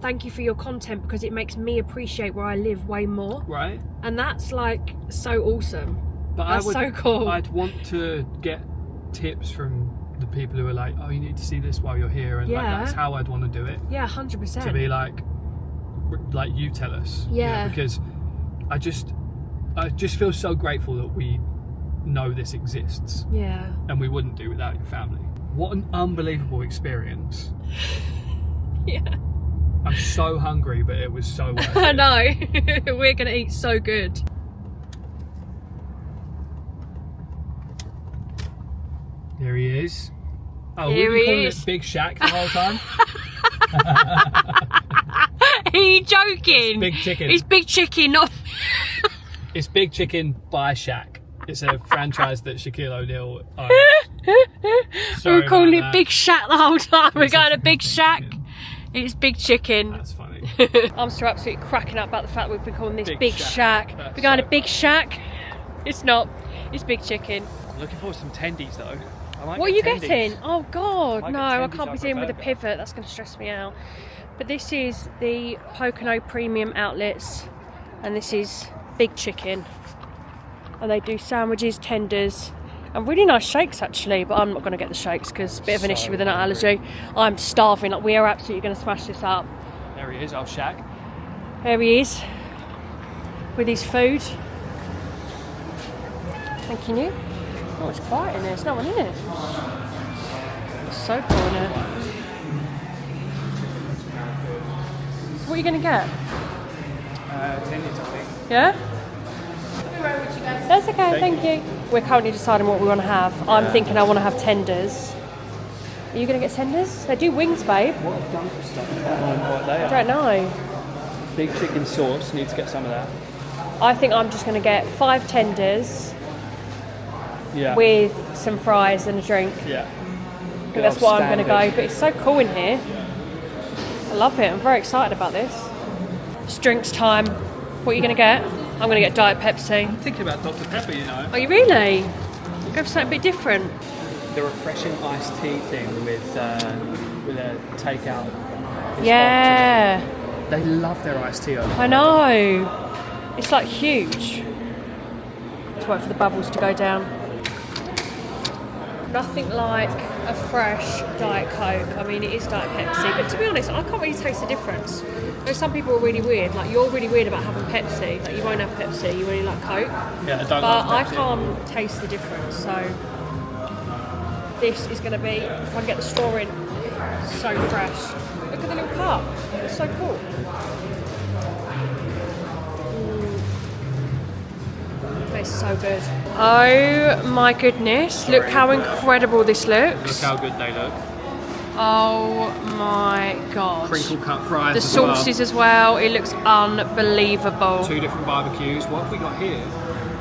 thank you for your content, because it makes me appreciate where I live way more. Right. And that's like so awesome. But that's so cool. I'd want to get tips from the people who are like, oh, you need to see this while you're here, and like, that's how I'd want to do it. Yeah, 100%. To be like you tell us. Yeah. You know, because I just feel so grateful that we know this exists. Yeah. And we wouldn't do without your family. What an unbelievable experience. Yeah. I'm so hungry, but it was so worth it. I know. We're gonna eat so good. Here he is. Oh, Here we've been calling he it is. Big Shack the whole time? Are you joking? It's Big Chicken. It's Big Chicken, not... It's Big Chicken by Shack. It's a franchise that Shaquille O'Neal owns. We're calling it Big Shack the whole time. We're going to Big Shack. It's Big Chicken. That's funny. I'm still absolutely cracking up about the fact we've been calling this Big Shack. Shack. We're going to Big Shack. It's not. It's Big Chicken. I'm looking forward to some tendies though. What are you getting? Oh God, no, I can't be over dealing with a burger. pivot. That's going to stress me out. But this is the Pocono Premium Outlets, and this is Big Chicken. And they do sandwiches, tenders, and really nice shakes actually. But I'm not going to get the shakes because it's a bit of an issue with a nut allergy. I'm starving. Like, we are absolutely going to smash this up. There he is, our Shack. There he is with his food. Thank you. Oh, it's quiet in there. There's no one in it. It's so cool in here. So what are you going to get? Tenders, I think. Yeah? That's okay, thank you. We're currently deciding what we want to have. I'm thinking I want to have tenders. Are you going to get tenders? They do wings, babe. What a dump of stuff. What they I don't know. Big chicken sauce. Need to get some of that. I think I'm just going to get 5 tenders Yeah. with some fries and a drink. Yeah. I think that's what I'm going to go. But it's so cool in here. I love it. I'm very excited about this. It's drinks time. What are you going to get? I'm going to get Diet Pepsi. I'm thinking about Dr. Pepper, you know. Are you really? Go for something a bit different. The refreshing iced tea thing with a takeout. is Yeah. hot to me. They love their iced tea over I know. It's like huge. Let's wait for the bubbles to go down. Nothing like a fresh Diet Coke. I mean, it is Diet Pepsi, but to be honest, I can't really taste the difference. There's some people are really weird. Like, you're really weird about having Pepsi. Like, you won't have Pepsi, you only like Coke. Yeah, I don't But love I Pepsi. can't taste the difference, so this is going to be, if I get the straw in, so fresh. Look at the little cup. It's so cool. It's so good. Oh my goodness, look how incredible this looks. Look how good they look. Oh my god. Crinkle cut fries. The as well. sauces as well, it looks unbelievable. 2 different barbecues. What have we got here?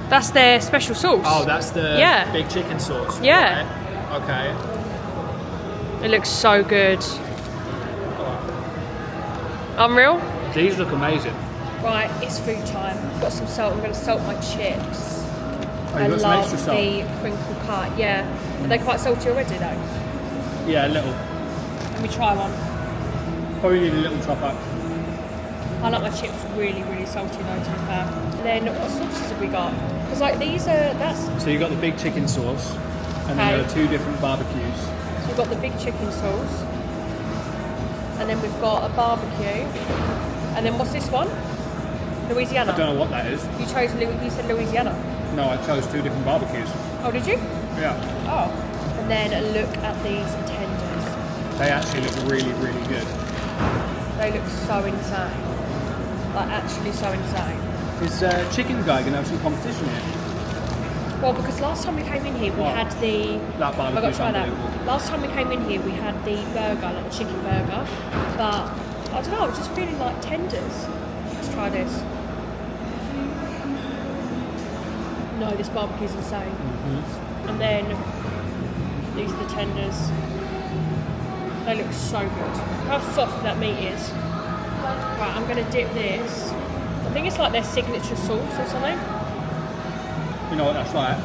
That's their special sauce. Oh, that's the Yeah. big chicken sauce. Yeah. Right. Okay. It looks so good. Unreal? These look amazing. Right, it's food time. Got some salt, I'm going to salt my chips. Oh, I you got some love extra salt? the crinkle cut, yeah. Are they quite salty already though? Yeah, a little. Let me try one. Probably need a little top up. I like my chips really, really salty though, to be fair. Then what sauces have we got? Because like these are, that's, So you got the big chicken sauce, and then there are 2 different barbecues. so we've got the big chicken sauce. And then we've got a barbecue. And then what's this one? Louisiana. I don't know what that is. You chose, you said Louisiana. No, I chose 2 different barbecues. Oh, did you? Yeah. Oh. And then look at these tenders. They actually look really, really good. They look so insane. Like actually so insane. Is Chicken Guy going to have some competition here? Well, because last time we came in here, we What? had the... That I've got to barbecue's try that. unbelievable. Last time we came in here, we had the burger, like the chicken burger. But, I don't know, I was just feeling like tenders. Let's try this. No, this barbecue's insane. Mm-hmm. And then, these are the tenders. They look so good. How soft that meat is. Right, I'm going to dip this. I think it's like their signature sauce or something. You know what that's like?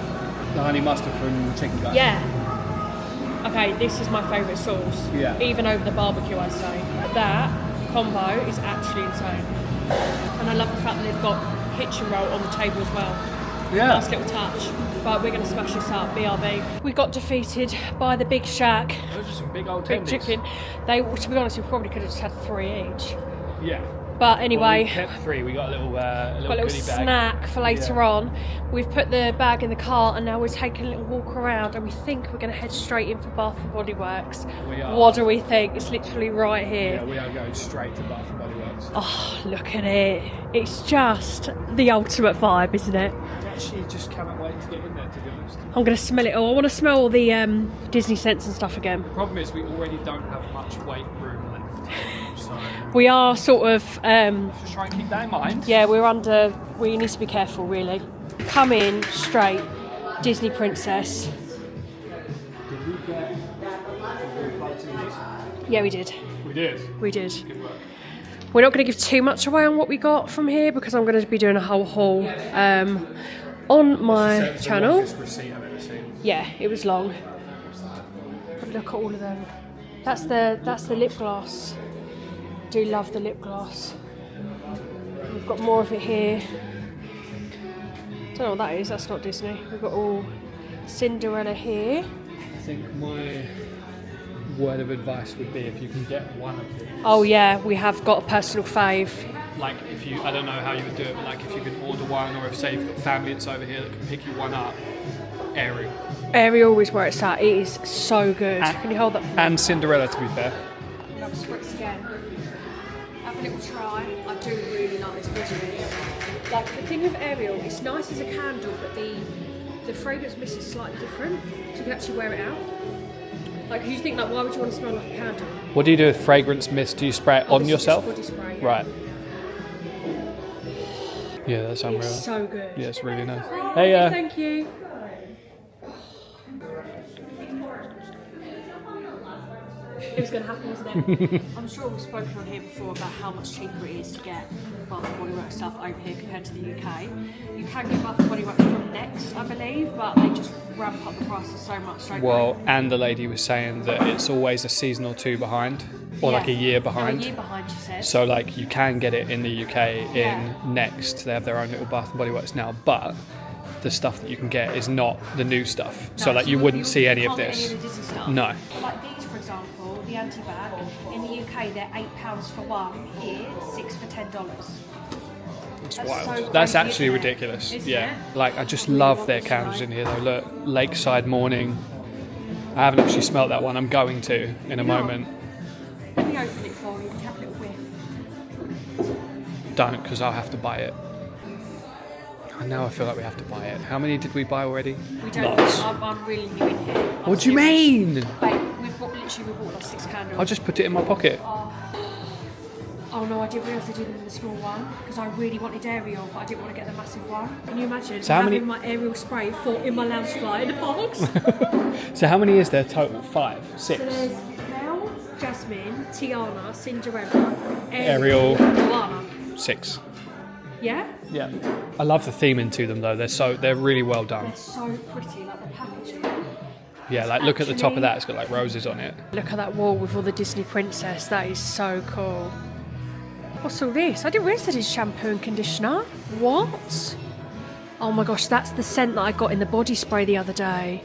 The honey mustard from Chicken Guy. Yeah. Okay, this is my favourite sauce. Yeah. Even over the barbecue, I'd say. That combo is actually insane. And I love the fact that they've got kitchen roll on the table as well. Yeah. Nice little touch. But we're going to smash this up, BRB. We got defeated by the Big Shack. Those are some big old Big tenders. chicken. They, to be honest, we probably could have just had 3 each. Yeah. But Well, anyway, we kept 3. We got a little got a little goodie bag. snack for later Yeah. on. We've put the bag in the car and now we're taking a little walk around and we think we're going to head straight in for Bath and Body Works. We are. What do we think? It's literally right here. Yeah, we are going straight to Bath and Body Works. Oh, look at it. It's just the ultimate vibe, isn't it? I actually just cannot wait to get in there, to be honest. I'm going to smell it all. I want to smell all the Disney scents and stuff again. The problem is we already don't have much weight room left. So We are sort of, just try and keep that in mind. yeah, we need to be careful really. Come in straight, Disney princess. Did we get Yeah, we did. We did. We did. Good work. We're not going to give too much away on what we got from here because I'm going to be doing a whole haul on my It's the channel. longest receipt I've ever seen. Yeah, it was long. But look at all of them. That's the lip gloss. Do love the lip gloss. We've got more of it here. Don't know what that is. That's not Disney. We've got all Cinderella here. I think my word of advice would be if you can get one of these. Oh yeah, we have got a personal fave. Like if you, I don't know how you would do it, but like if you could order one, or if say you've got family that's over here that can pick you one up, Ariel. Ariel is where it's at. It is so good. Can you hold that for me? And Cinderella, to be fair. Have a spritz again. Have a little try. I do really like this body. Like the thing with Ariel, it's nice as a candle, but the fragrance mist is slightly different, so you can actually wear it out. Like you think, like, why would you want to smell like a candle? What do you do with fragrance mist? Do you spray it on yourself? Body spray, yeah. Right. Yeah, that's unreal. It's so good. Yeah, it's really nice. Oh, Hey, thank you. It was going to happen, wasn't it? I'm sure we've spoken on here before about how much cheaper it is to get Bath and Body Works stuff over here compared to the UK. You can get Bath and Body Works from Next, I believe, but they just ramp up the prices so much straight away. Well, and the lady was saying that it's always a season or two behind, or like a year behind. No, a year behind, she said. So like you can get it in the UK in Next. They have their own little Bath and Body Works now, but the stuff that you can get is not the new stuff. No, so like you wouldn't see any of can't get this. Any of the Disney stuff. No. Like these, for example, the anti-bac. In the UK, they're £8 for one. Here, $6 for $10. It's That's wild. so That's crazy, actually isn't it? ridiculous. Isn't Yeah. it? Like I just I really love want their this candles though. in here though. Look, Lakeside Morning. I haven't actually smelt that one. I'm going to in a moment. Let me open it for you. You can have a little whiff. Don't, because I'll have to buy it. And now I feel like we have to buy it. How many did we buy already? We don't. Lots. I'm really new in here. What do you mean? Wait, we've bought like 6 candles. I'll just put it in my pocket. Oh no, I didn't realise they did it in the small one because I really wanted Ariel, but I didn't want to get the massive one. Can you imagine So how many- having my Ariel spray in my lounge fly in the parks? So how many is there total? 5, 6? So there's Mel, Jasmine, Tiana, Cinderella, Ariel. Moana. 6. Yeah? Yeah. I love the theming to them though. They're really well done. They're so pretty, like the packaging. Yeah, like look at the top of that. It's got like roses on it. Look at that wall with all the Disney princess. That is so cool. What's all this? I didn't realise that it's shampoo and conditioner. What? Oh my gosh, that's the scent that I got in the body spray the other day.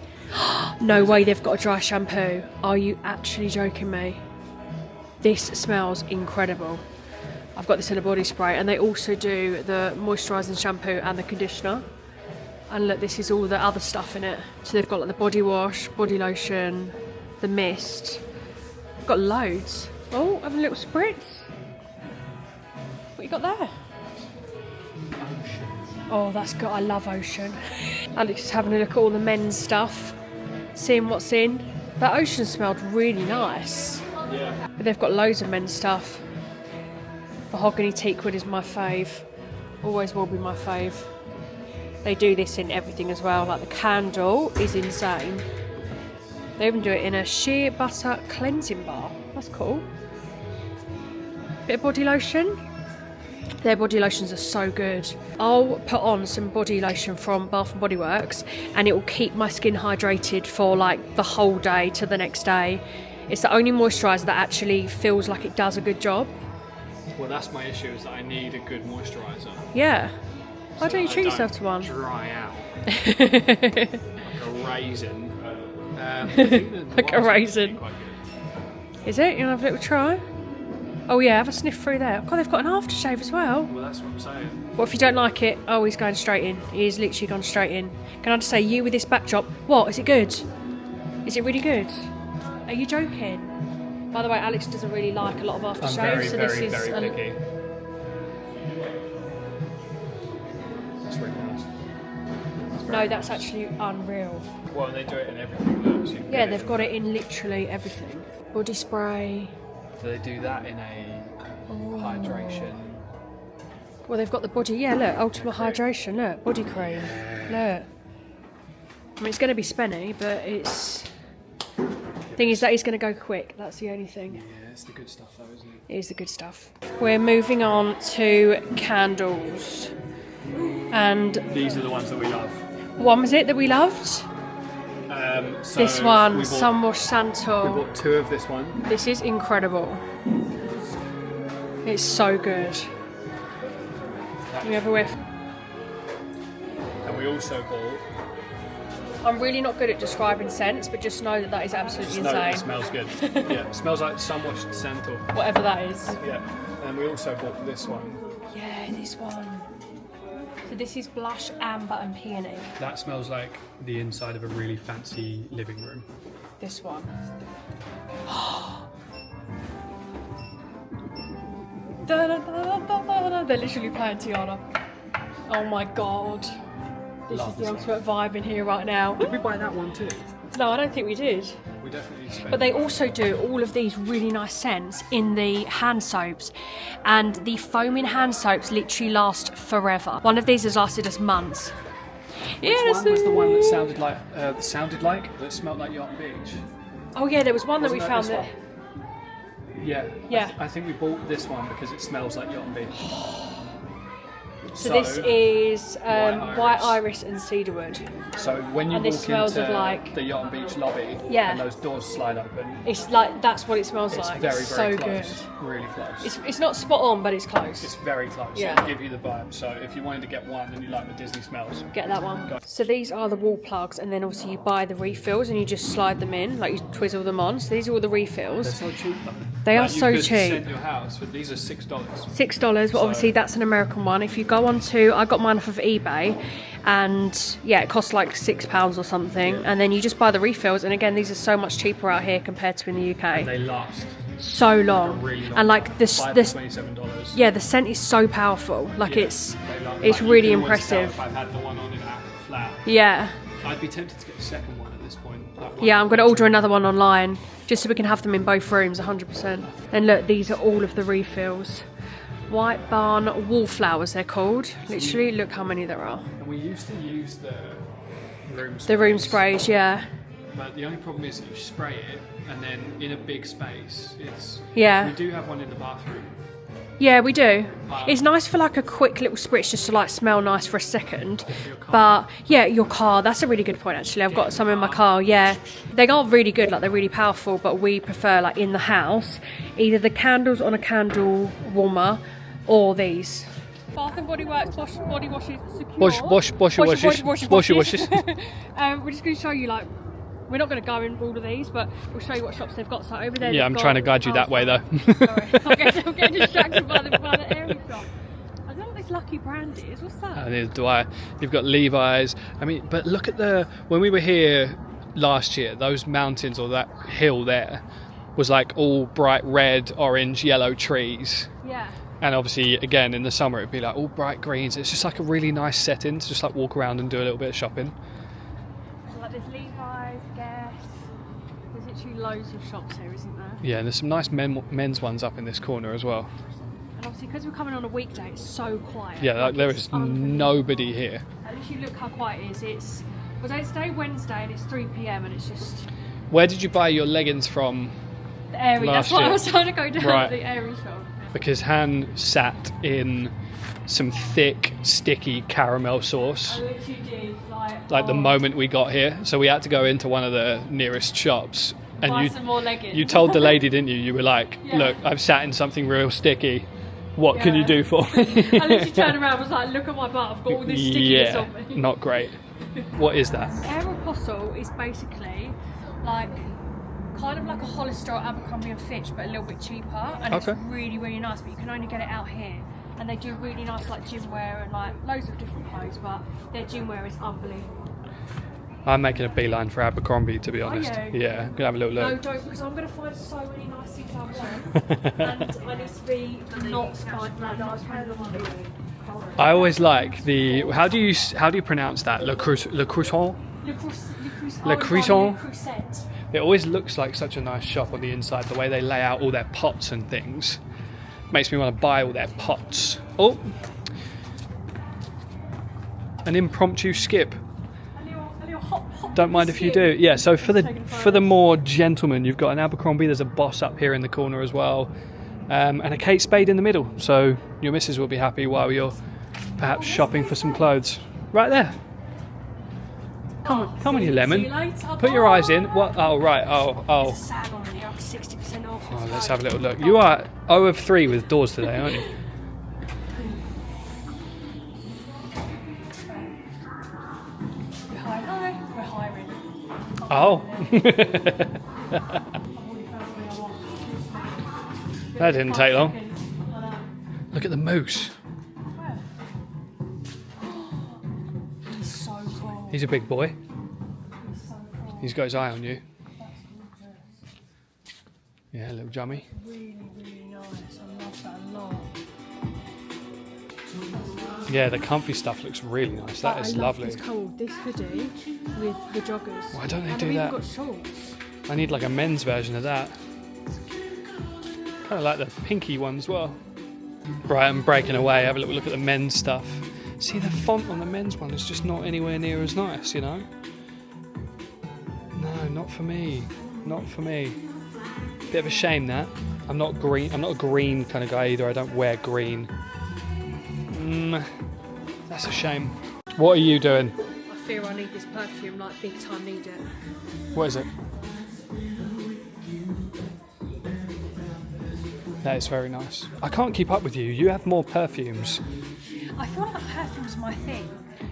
No way they've got a dry shampoo. Are you actually joking me? This smells incredible. I've got this in a body spray, and they also do the moisturising shampoo and the conditioner. And look, this is all the other stuff in it. So they've got like the body wash, body lotion, the mist. They've got loads. Oh, have a little spritz. What you got there? Oh, that's good. I love Ocean. Alex is having a look at all the men's stuff, seeing what's in. That Ocean smelled really nice. Yeah. But they've got loads of men's stuff. Mahogany teakwood is my fave. Always will be my fave. They do this in everything as well. Like the candle is insane. They even do it in a shea butter cleansing bar. That's cool. Bit of body lotion. Their body lotions are so good. I'll put on some body lotion from Bath and Body Works and it will keep my skin hydrated for like the whole day to the next day. It's the only moisturiser that actually feels like it does a good job. Well, that's my issue, is that I need a good moisturiser. Yeah. Why So don't you I treat yourself to one? Dry out. Like a raisin. I think the Like a ones are raisin. quite good. Is it? You want to have a little try? Oh yeah, have a sniff through there. God, they've got an aftershave as well. Well, that's what I'm saying. What if you don't like it? Oh, he's going straight in. He's literally gone straight in. Can I just say, you with this backdrop, what? Is it good? Is it really good? Are you joking? By the way, Alex doesn't really like a lot of I'm aftershaves, very, so very, this is very picky. That's really nice. no, that's actually unreal. Well, they do it in everything. Though, so you can Yeah, get they've got it in literally everything. Body spray. So they do that in a hydration. Well, they've got the body. Yeah, look, ultimate hydration. Look, body cream. Look. I mean, it's going to be spenny, but it's. Thing is that is going to go quick. That's the only thing. Yeah, it's the good stuff, though, isn't it? It is the good stuff. We're moving on to candles, and These are the ones that we love. one was it that we loved? So This one, we bought, Sunwash we Santal. bought 2 of this one. This is incredible. It's so good. You have a whiff. And we also bought. I'm really not good at describing scents, but just know that that is absolutely No, it insane. smells good. Yeah, it smells like Sunwash Santal. Whatever that is. Yeah, and we also bought this one. Yeah, this one. So this is blush, amber and peony. That smells like the inside of a really fancy living room. This one. They're literally playing Tiana. Oh my god. This is the ultimate vibe in here right now. Did we buy that one too? No, I don't think we did. We definitely spent. But they also do all of these really nice scents in the hand soaps. And the foaming hand soaps literally last forever. One of these has lasted us months. Which one was the one that that smelled like Yacht Beach? Oh yeah, there was one that we Wasn't found this that... one? Yeah. Yeah. I think we bought this one because it smells like Yacht Beach. So this is white iris and cedarwood. So when you And walk this smells into of, like- the Yacht Beach lobby, Yeah. and those doors slide open, It's like, that's what it smells it's like. very, very so close. good. Really close. It's not spot on, but it's close. It's very close. Yeah. It'll give you the vibe. So if you wanted to get one and you like the Disney smells, Get that one. Go. So these are the wall plugs, and then obviously you buy the refills and you just slide them in, like you twizzle them on. So these are all the they're refills. so cheap though. They are Like, so you could cheap. Scent your house, but these are $6. $6, but obviously that's an American one. If you go onto, I got mine off of eBay, and yeah, it costs like £6 or something, and then you just buy the refills. And again, these are so much cheaper out here compared to in the UK. They last So a long, really long and like time. this, $27. yeah, the scent is so powerful. Like Yeah, it's they last- it's like, really you can always tell impressive. If I've had the one on in flat, Yeah, I'd be tempted to get the second one at this point. That one- yeah. I'm gonna order another one online just so we can have them in both rooms, 100%. And look, these are all of the refills. White Barn Wallflowers, they're called. Literally, look how many there are. And we used to use the room sprays. The room sprays, yeah. But the only problem is that you spray it, and then in a big space, it's... Yeah. We do have one in the bathroom. Yeah, we do. Wow. It's nice for like a quick little spritz just to like smell nice for a second. your car. But yeah, your car, that's a really good point actually. I've got some in my car, yeah. They are really good, like they're really powerful, but we prefer like in the house, either the candles on a candle warmer or these. Bath and Body Works body washes secure. Washes. We're just going to show you like, we're not going to go in all of these, but we'll show you what shops they've got. So over there, Yeah, I'm trying to guide you that way though. Sorry, I'm getting distracted by the airy shop. I don't know what this Lucky brand is. What's that? Neither do I. You've got Levi's. I mean, but look at when we were here last year, those mountains or that hill there was like all bright red, orange, yellow trees. Yeah. And obviously, again, in the summer, it'd be like all bright greens. It's just like a really nice setting to just like walk around and do a little bit of shopping. So like there's Levi's, Guess. There's literally loads of shops here, isn't there? Yeah, and there's some nice men's ones up in this corner as well. And obviously, because we're coming on a weekday, it's so quiet. Yeah, like, there it's is unbelievable. nobody here. And literally, look how quiet it is. It's today Wednesday and it's 3 p.m. and it's just Where did you buy your leggings from? the airy. Last That's why year. I was trying to go down Right. to the airy shop. Because Han sat in some thick, sticky caramel sauce. I literally did Like the oh, moment we got here, so we had to go into one of the nearest shops. And buy some more leggings. you told the lady, didn't you? You were like, Yeah. "Look, I've sat in something real sticky. What can Yeah. you do for me?" I literally turned around and was like, look at my butt, I've got all this stickiness Yeah, on me. not great. What is that? Aeropostale is basically like kind of like a Hollister or Abercrombie and Fitch, but a little bit cheaper, and Okay. it's really, really nice, but you can only get it out here. And they do really nice like gym wear and like loads of different clothes, but their gym wear is unbelievable. I'm making a beeline for Abercrombie, to be honest. you? Yeah, gonna have a little No, look. don't, because I'm going to find so many nice things I want, and I need to be not spiked like that. I always like the. How do you pronounce that? Le croissant. Le Croissant. It always looks like such a nice shop on the inside. The way they lay out all their pots and things makes me want to buy all their pots. Oh, an impromptu skip. A little hot Don't mind if you do. Yeah. So for the more gentlemen, you've got an Abercrombie. There's a Boss up here in the corner as well, and a Kate Spade in the middle. So your missus will be happy while you're perhaps shopping for some clothes. Right there. Come on, you lemon. See you later. Put your eyes in. What? Oh, right. Oh. Sag on it, up to 60% off. Oh, let's have a little look. You are 0 of 3 with doors today, aren't you? We're hiring. Oh. That didn't take long. Look at the moose. He's a big boy. He's got his eye on you. Yeah, little Jummy. Really, really nice. I love that a lot. Yeah, the comfy stuff looks really nice. That is lovely. It's cool. This hoodie with the joggers. Why don't they do and that? We've got shorts. I need like a men's version of that. Kind of like the pinky one as well. Right, I'm breaking away. Have a little look at the men's stuff. See, the font on the men's one is just not anywhere near as nice, you know? No, not for me. Not for me. Bit of a shame that. I'm not green. I'm not a green kind of guy either. I don't wear green. That's a shame. What are you doing? I fear I need this perfume, like big time need it. What is it? That is very nice. I can't keep up with you. You have more perfumes. I feel like perfume's my thing.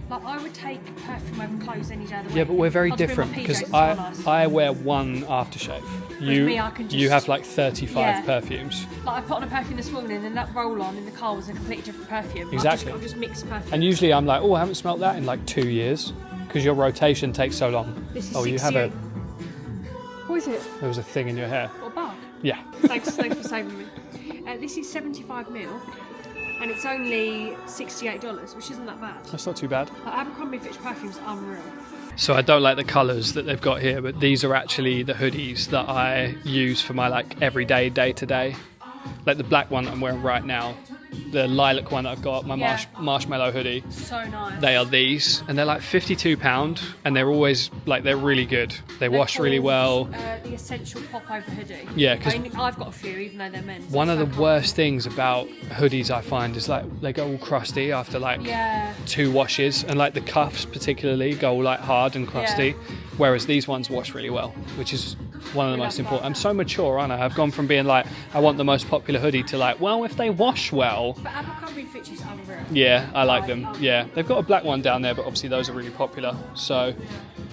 Like I would take perfume over clothes any day of the week. Yeah, but we're very I'll just different bring my because PJs as well, nice. I wear one aftershave. Me, I can you just- have like 35 Yeah. perfumes. Like I put on a perfume this morning and that roll-on in the car was a completely different perfume. Exactly. I'll just mix perfume. And usually I'm like, oh, I haven't smelt that in like 2 years because your rotation takes so long. This is Oh, you 60. have a. What is it? There was a thing in your hair. What, a bug? Yeah. Thanks for saving me. This is 75ml and it's only $68, which isn't that bad. That's not too bad. Like, Abercrombie & Fitch perfume's unreal. So I don't like the colours that they've got here, but these are actually the hoodies that I use for my like everyday, day-to-day. Like the black one that I'm wearing right now, the lilac one that I've got, my Yeah. marshmallow hoodie. So nice. They are these, and they're like £52, and they're always like they're really good. They They're wash really called, well. The essential pop-over hoodie. Yeah, 'cause I've got a few, even though they're men's. One of so the cool. worst things about hoodies I find is like they go all crusty after like Yeah. 2 washes, and like the cuffs particularly go all like hard and crusty, Yeah. whereas these ones wash really well, which is one of the We most love important. that. I'm so mature, aren't I? I've gone from being like I want the most popular hoodie to like, well, if they wash well. But Abercrombie & Fitch is unreal. Yeah, I like them. Yeah, they've got a black one down there, but obviously those are really popular. So,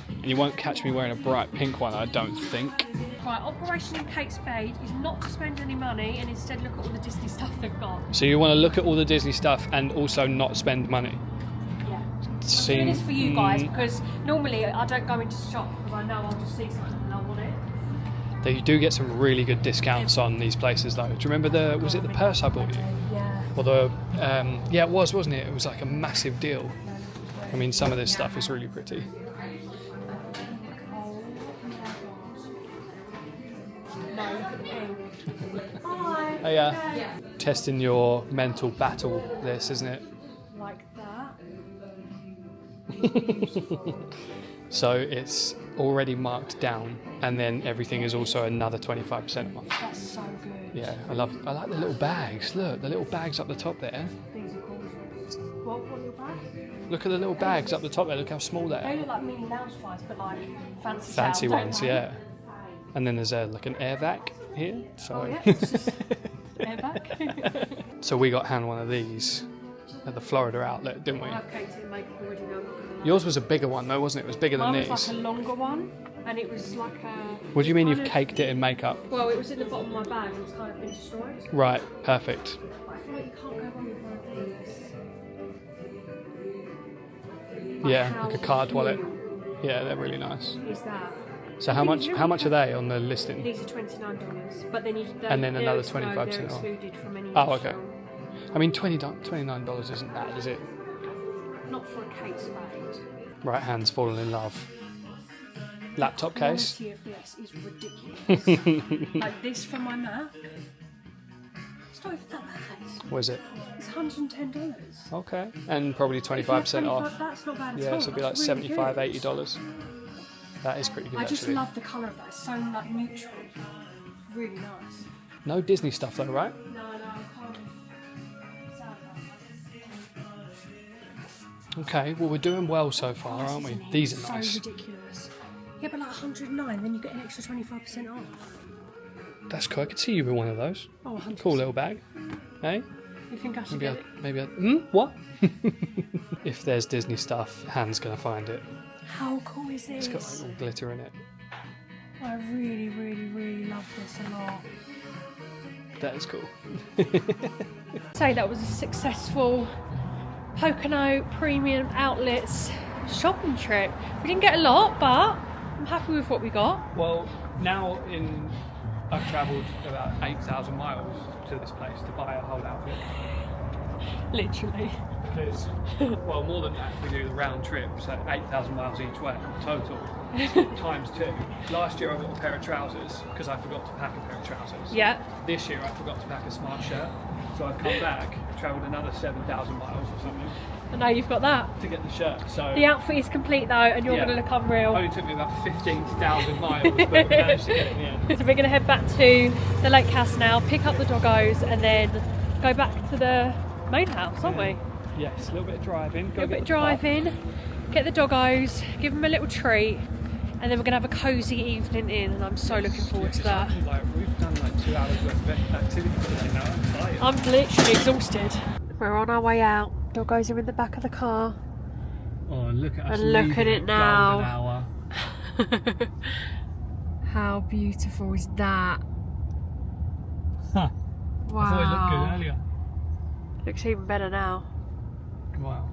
and you won't catch me wearing a bright pink one, I don't think. Right, Operation in Kate Spade is not to spend any money and instead look at all the Disney stuff they've got. So you want to look at all the Disney stuff and also not spend money. Yeah. I'm doing Seem- this for you guys because normally I don't go into shop because I know I'll just see something and I want it. You do get some really good discounts on these places though. Do you remember was it the purse I bought you? Yeah. Or yeah, it was, wasn't it? It was like a massive deal. I mean, some of this stuff is really pretty. No, look at the pink. Hi. Oh yeah. Testing your mental battle, this, isn't it? Like that. So it's already marked down, and then everything is also another 25% off. That's so good. Yeah, I like the little bags. Look, the little bags up the top there. These are gorgeous. What your bag? Look at the little bags up the top there. Look how small they They are. look like mini lounge flies, but like fancy Fancy style, don't ones, they? yeah. And then there's like an air vac here. So. Oh yeah, it's just air back. So we got hand one of these at the Florida outlet, didn't we? I've caked it in makeup already now. I'm not gonna lie. Yours was a bigger one though, wasn't it? It was bigger than Mine these. was like a longer one, and it was like a. What do you mean kind you've of- caked it in makeup? Well, it was in the bottom of my bag and it's kind of been destroyed. Right, perfect. But I feel like you can't go wrong with one of these. Yeah, how like a card wallet. cute Yeah, they're really nice. Is that? So how much are they on the listing? These are $29, but then And then another they're 25% off. excluded from any. Oh, okay. restaurant. I mean, $29 isn't bad, is it? Not for a Kate Spade. Right hand's fallen in love. Laptop case. The quality of this is ridiculous. Like this for my Mac. It's not even that bad. What is it? It's $110. Okay. And probably If you have 25% off. 25, that's not bad at Yeah, all. so it'd be like That's really $75, good. $80. That is pretty good I just actually. love the colour of that. It's so like neutral. Really nice. No Disney stuff though, right? No, I can't. Sad. Okay, well we're doing well so far, aren't we? These are so nice. ridiculous. Yeah, but like 109, then you get an extra 25% off. That's cool. I could see you with one of those. Oh, 100%. Cool little bag. Hey? You think I should Maybe get it? what? If there's Disney stuff, Han's gonna find it. How cool is this? It's got like all glitter in it. I really, really, really love this a lot. That is cool. So that was a successful Pocono Premium Outlets shopping trip. We didn't get a lot, but I'm happy with what we got. Well, now I've travelled about 8,000 miles to this place to buy a whole outfit. Literally. Because, well, more than that, we do the round trip, so 8,000 miles each way total, times 2. Last year I bought a pair of trousers because I forgot to pack a pair of trousers. Yeah. This year I forgot to pack a smart shirt, so I've come back, travelled another 7,000 miles or something. And now you've got that. To get the shirt. So the outfit is complete though, and you're going to look unreal. It only took me about 15,000 miles, but we managed to get it in the end. So we're going to head back to the lake house now, pick up the doggos, and then go back to the main house, aren't we? Yes, a little bit of driving. Get the doggos, give them a little treat, and then we're going to have a cosy evening in, and I'm so looking forward to that. We've done like 2 hours worth of activity today now. I'm tired. I'm literally exhausted. We're on our way out. Doggos are in the back of the car. Oh, and look at us. And look at it now. Golden hour. How beautiful is that? Huh. Wow. I thought it looked good earlier. Looks even better now. Wow.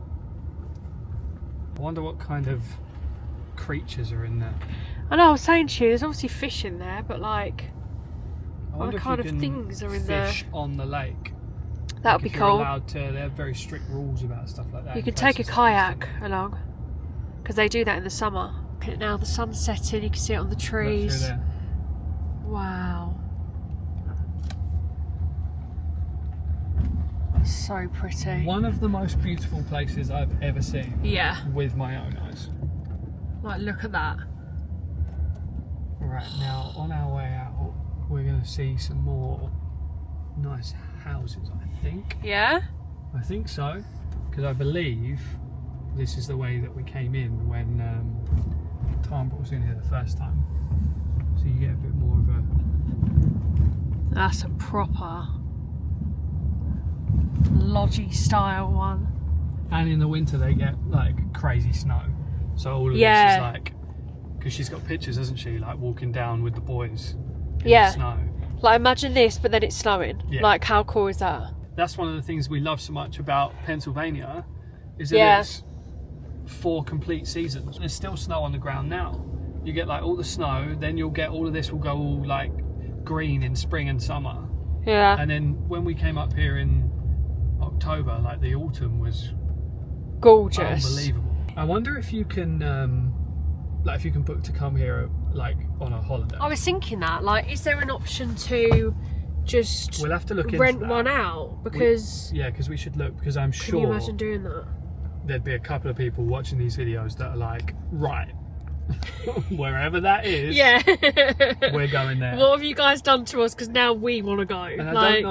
I wonder what kind of creatures are in there. I know, I was saying to you, there's obviously fish in there, but like, what kind of things are in there? Fish on the lake. That would be cool. Allowed to, they have very strict rules about stuff like that. You can take a kayak along, because they do that in the summer. Look at it now, the sun's setting, you can see it on the trees. There. Wow. So pretty. One of the most beautiful places I've ever seen. Yeah. With my own eyes. Like, look at that. Right, now on our way out, we're going to see some more nice houses, I think. Yeah? I think so, because I believe this is the way that we came in when Tom brought us in here the first time. So you get a bit more of a... That's a proper lodgy style one. And in the winter they get like crazy snow. So all of this is like, because she's got pictures, hasn't she, like walking down with the boys in the snow. Like imagine this, but then it's snowing. Yeah. Like how cool is that? That's one of the things we love so much about Pennsylvania, is that it's 4 complete seasons. There's still snow on the ground now. You get like all the snow, then you'll get all of this will go all like green in spring and summer. Yeah. And then when we came up here in October, like the autumn was gorgeous. Unbelievable. I wonder if you can like if you can book to come here like on a holiday. I was thinking that, like, is there an option to just we'll have to look rent into that. one out? Because because we should look, because I'm sure can you imagine doing that? There'd be a couple of people watching these videos that are like, right, wherever that is, we're going there. What have you guys done to us? Because now we want to go. And I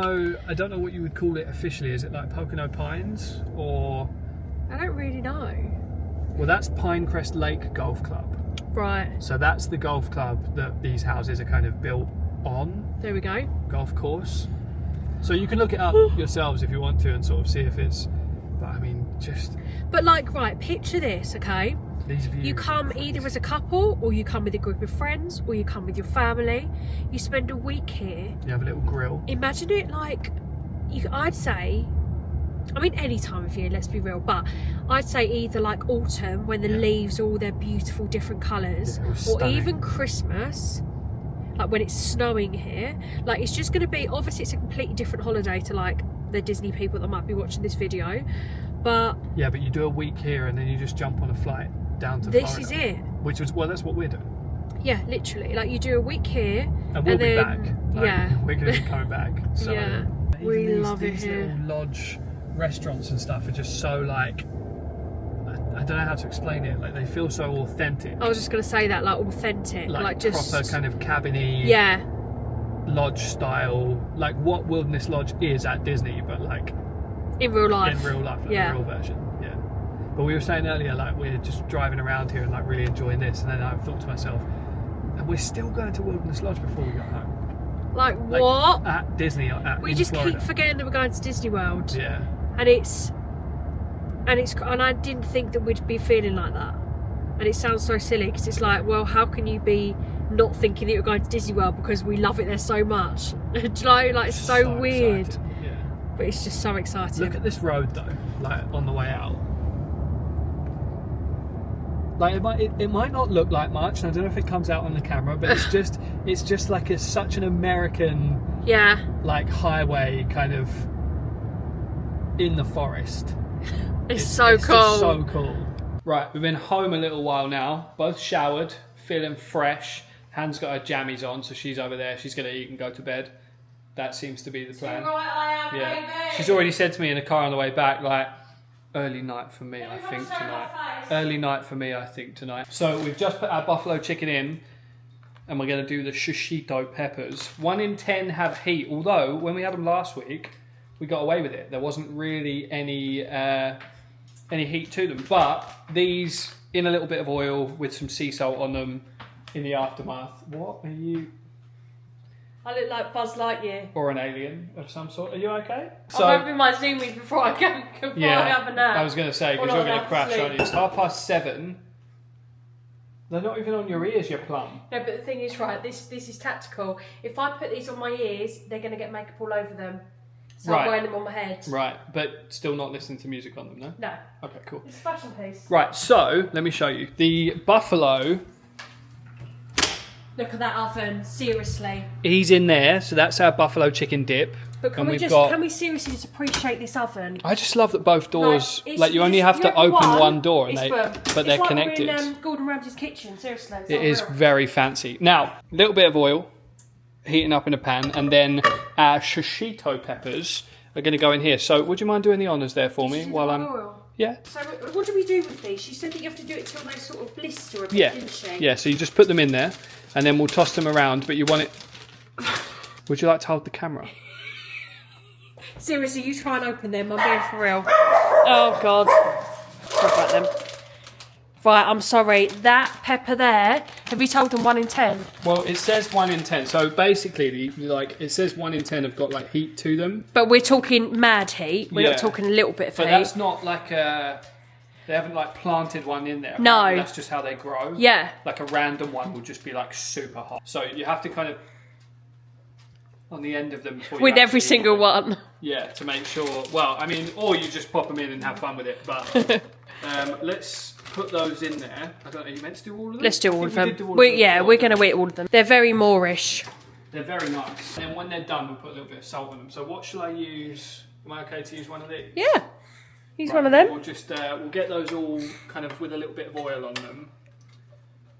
don't know what you would call it officially. Is it like Pocono Pines or? I don't really know. Well, that's Pinecrest Lake Golf Club. Right. So that's the golf club that these houses are kind of built on. There we go. Golf course. So you can look it up yourselves if you want to and sort of see if it's. But I mean, just. But like, right, picture this, okay? These views. You come either as a couple, or you come with a group of friends, or you come with your family. You spend a week here. You have a little grill. Imagine it like, I'd say, I mean any time of year, let's be real, but I'd say either like autumn when the leaves are all their beautiful different colours, or even Christmas, like when it's snowing here. Like it's just going to be, obviously it's a completely different holiday to like the Disney people that might be watching this video, but yeah, but you do a week here and then you just jump on a flight down to this Florida, is it. Which was, well, that's what we're doing. Yeah, literally, like you do a week here and we'll be then, back. Like, we're going to be coming back. So yeah, we love it here. These little lodge restaurants and stuff are just so like, I don't know how to explain it, like they feel so authentic. I was just going to say that, like authentic, like just proper kind of cabiny, lodge style, like what Wilderness Lodge is at Disney, but like in real life, like the real version. But we were saying earlier, like we're just driving around here and like really enjoying this, and then I thought to myself, and we're still going to Wilderness Lodge before we go home. Like what? At Disney, we just Florida. Keep forgetting that we're going to Disney World. Yeah. And I didn't think that we'd be feeling like that. And it sounds so silly because it's like, well, how can you be not thinking that you're going to Disney World because we love it there so much? Do you know, like it's so weird. Exciting. Yeah. But it's just so exciting. Look at this road though, like on the way out. Like it might not look like much, and I don't know if it comes out on the camera, but it's just like such an American, like highway kind of in the forest. It's so cool. Just so cool. Right, we've been home a little while now, both showered, feeling fresh. Han's got her jammies on, so she's over there. She's going to eat and go to bed. That seems to be the plan. Right, I am, baby. She's already said to me in the car on the way back, like, early night for me, I think, tonight. Early night for me, I think, tonight. So we've just put our buffalo chicken in, and we're going to do the shishito peppers. 1 in 10 have heat, although when we had them last week, we got away with it. There wasn't really any heat to them. But these, in a little bit of oil with some sea salt on them in the aftermath. What are you... I look like Buzz Lightyear. Or an alien of some sort. Are you okay? I'm moving my zoomies before I have a nap. I was going to say, because you're going to crash, aren't you? It's 7:30. They're not even on your ears, you plum. No, but the thing is, right, this is tactical. If I put these on my ears, they're going to get makeup all over them. So I'm wearing them on my head. Right, but still not listening to music on them, no? No. Okay, cool. It's a fashion piece. Right, so, let me show you. The buffalo... Look at that oven, seriously. He's in there, so that's our buffalo chicken dip. But can we seriously just appreciate this oven? I just love that both doors, like you only have to open one door, and but they're connected. It's like we're in Gordon Ramsay's kitchen, seriously. It is very fancy. Now, a little bit of oil, heating up in a pan, and then our shishito peppers are going to go in here. So, would you mind doing the honours there for me while I'm... Oil? Yeah. So what do we do with these? She said that you have to do it till they sort of blister a bit, didn't she? Yeah, so you just put them in there, and then we'll toss them around, but you want it... Would you like to hold the camera? Seriously, you try and open them, I'm being for real. Oh, God. Sorry about them. Right, I'm sorry. That pepper there, have you told them 1 in 10? Well, it says 1 in 10. So basically, it says 1 in 10 have got like heat to them. But we're talking mad heat. We're not talking a little bit of heat. But that's not like a... They haven't like planted one in there. No. That's just how they grow. Yeah. Like a random one will just be like super hot. So you have to kind of... on the end of them before you with every single one. Yeah, to make sure... Well, I mean, or you just pop them in and have fun with it. But let's... put those in there. I don't know, you meant to do all of them? Let's do all of them. We're going to eat all of them. They're very Moorish. They're very nice. And when they're done, we'll put a little bit of salt on them. So what shall I use? Am I okay to use one of these? Yeah. Use one of them. We'll just, we'll get those all kind of with a little bit of oil on them.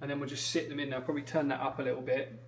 And then we'll just sit them in there. Probably turn that up a little bit.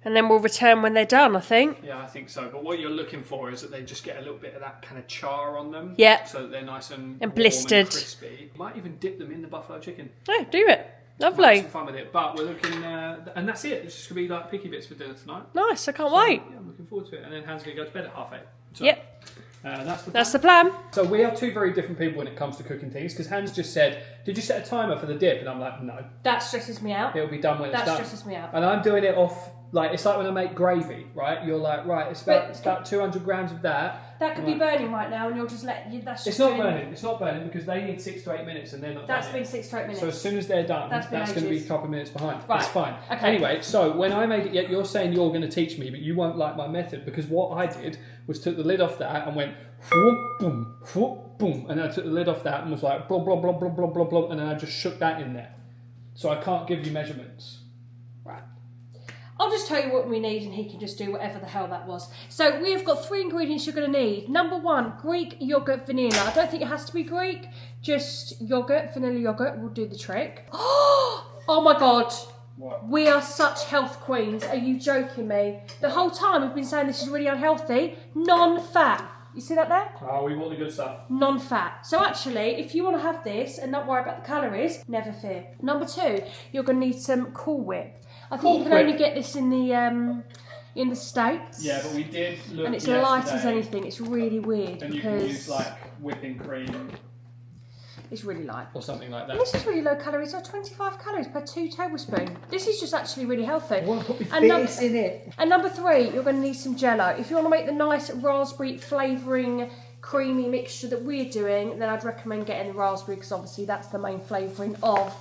And then we'll return when they're done, I think. Yeah, I think so. But what you're looking for is that they just get a little bit of that kind of char on them. Yeah. So that they're nice and blistered. And crispy. Might even dip them in the buffalo chicken. Oh, do it. Lovely. Might have some fun with it. But we're looking... and that's it. It's just going to be like picky bits for dinner tonight. Nice. I can't wait. Yeah, I'm looking forward to it. And then Han's going to go to bed at 8:30. So, yep. That's the plan. So we are two very different people when it comes to cooking things, because Hans just said, did you set a timer for the dip? And I'm like, no. That stresses me out. It'll be done when it's done. That stresses me out. And I'm doing it off, like, it's like when I make gravy, right? You're like, right, it's about 200 grams of that. That could be burning right now, and you'll just let you... That's just it's not burning. It's not burning, because they need 6 to 8 minutes, and they're not done. That's been 6 to 8 minutes. So as soon as they're done, that's going to be a couple of minutes behind. Right. It's fine. Okay. Anyway, so when I made it, yet you're saying you're going to teach me, but you won't like my method, because what I did was took the lid off that and went whoop, boom, whoop, boom, and then I took the lid off that and was like blah blah blah blah blah blah blah, and then I just shook that in there. So I can't give you measurements. Right. I'll just tell you what we need, and he can just do whatever the hell that was. So we've got 3 ingredients you're going to need. Number 1, Greek yogurt vanilla. I don't think it has to be Greek. Just yogurt, vanilla yogurt will do the trick. Oh my God. What? We are such health queens. Are you joking me? The whole time we've been saying this is really unhealthy. Non-fat. You see that there? Oh, we want the good stuff. Non-fat. So actually, if you want to have this and not worry about the calories, never fear. Number 2, you're going to need some Cool Whip. I think you can only get this in the States. Yeah, but we did look. And it's light as anything. It's really weird and because you can use like whipping cream. It's really light. Or something like that. And this is really low calories, so 25 calories per 2 tablespoons. This is just actually really healthy. I want to put my face in it. And number 3, you're going to need some Jell-O. If you want to make the nice raspberry flavouring creamy mixture that we're doing, then I'd recommend getting the raspberry, because obviously that's the main flavouring of,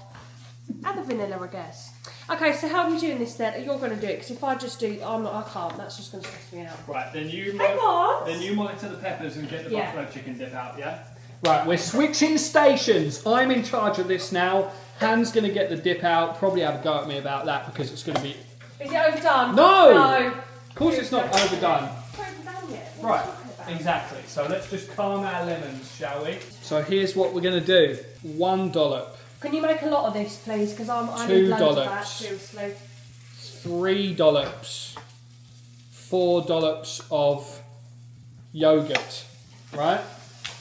and the vanilla, I guess. Okay, so how are we doing this then? You're going to do it, because if I just do, I can't. That's just going to stress me out. Right, then you Hang on. Then you monitor the peppers and get the buffalo chicken dip out, yeah? Right, we're switching stations. I'm in charge of this now. Han's going to get the dip out. Probably have a go at me about that because it's going to be... Is it overdone? No! No. Of course it's not overdone. It's not overdone yet. What Right, are you talking about? exactly. So let's just calm our lemons, shall we? So here's what we're going to do. $1. Can you make a lot of this, please? Because I $2. need loads of that, seriously. $3. $4 of yogurt, right?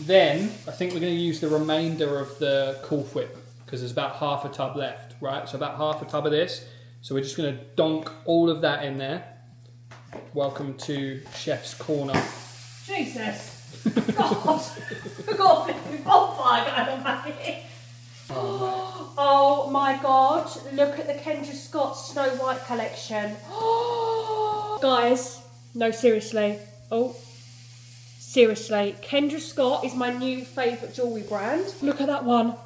Then I think we're going to use the remainder of the Cool Whip because there's about half a tub left, right? So about half a tub of this. So we're just going to donk all of that in there. Welcome to Chef's Corner. Jesus. God. We've got a flipping bonfire going on back here. Oh my God. Look at the Kendra Scott Snow White collection. Guys, no, seriously. Oh. Seriously, Kendra Scott is my new favourite jewellery brand. Look at that one.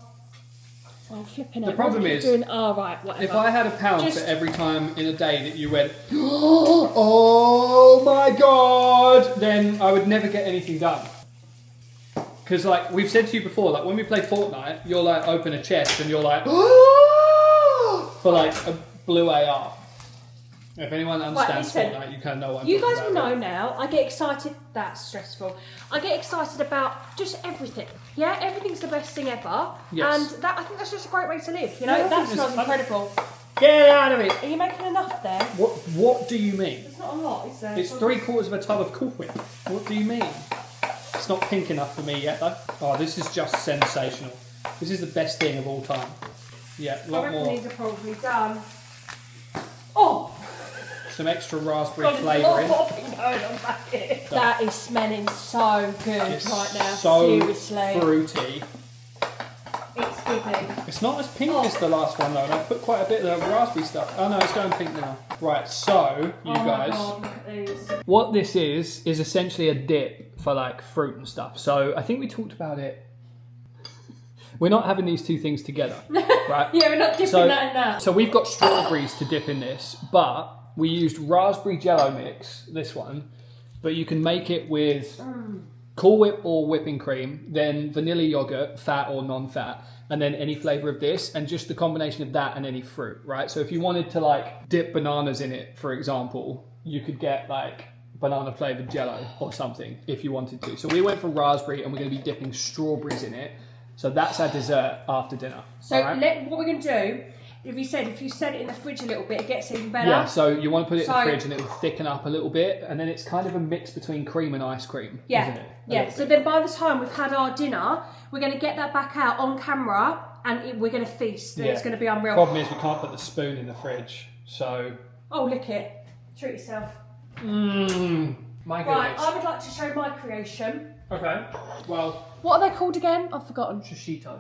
Oh, flipping it. The problem is, right, whatever. if I had £1 for every time in a day that you went, oh my God, then I would never get anything done. Because like we've said to you before, like when we play Fortnite, you'll like open a chest and you're like, for like a blue AR. If anyone understands Fortnite, you kind of know what I'm talking about. You guys will know now, I get excited, that's stressful. I get excited about just everything. Yeah, everything's the best thing ever. Yes. And that, I think that's just a great way to live. You know, Yeah, that smells incredible. Get out of it! Are you making enough there? What do you mean? It's not a lot, is there? It's 3/4 of a tub of Cool Whip. What do you mean? It's not pink enough for me yet though. Oh, this is just sensational. This is the best thing of all time. Yeah, a lot more. These are probably done. Oh! Some extra raspberry flavouring. That is smelling so good right now. So seriously. fruity. It's giving. It's not as pink as the last one though, and I put quite a bit of the raspberry stuff. Oh no, it's going pink now. Right, so you guys, my God, look at these. what this is essentially a dip for like fruit and stuff. So I think we talked about it. We're not having these two things together, right? Yeah, we're not dipping that in that. So we've got strawberries to dip in this, but we used raspberry jello mix, this one, but you can make it with Cool Whip or whipping cream, then vanilla yogurt, fat or non-fat, and then any flavour of this, and just the combination of that and any fruit, right? So if you wanted to like dip bananas in it, for example, you could get like banana flavoured jello or something if you wanted to. So we went for raspberry and we're going to be dipping strawberries in it. So that's our dessert after dinner. So what we're going to do, if you set it in the fridge a little bit, it gets even better. Yeah, so you want to put it in the fridge and it will thicken up a little bit, and then it's kind of a mix between cream and ice cream, isn't it? Yeah, so then by the time we've had our dinner, we're going to get that back out on camera and we're going to feast. And it's going to be unreal. Problem is we can't put the spoon in the fridge, so... Oh, lick it. Treat yourself. My goodness. Right, I would like to show my creation. Okay, well... What are they called again? I've forgotten. Shishito.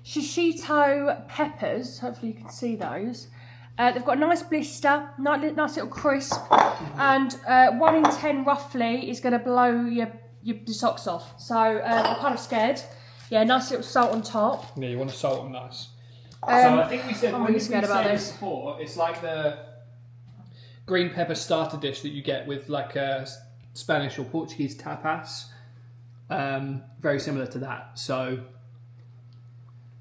Shishito peppers. Hopefully you can see those. They've got a nice blister, nice little crisp, and 1 in 10 roughly is going to blow your socks off. So I'm kind of scared. Yeah, nice little salt on top. Yeah, you want to salt them nice. So I think we said, I'm really scared about this before, it's like the green pepper starter dish that you get with like a Spanish or Portuguese tapas. Very similar to that. So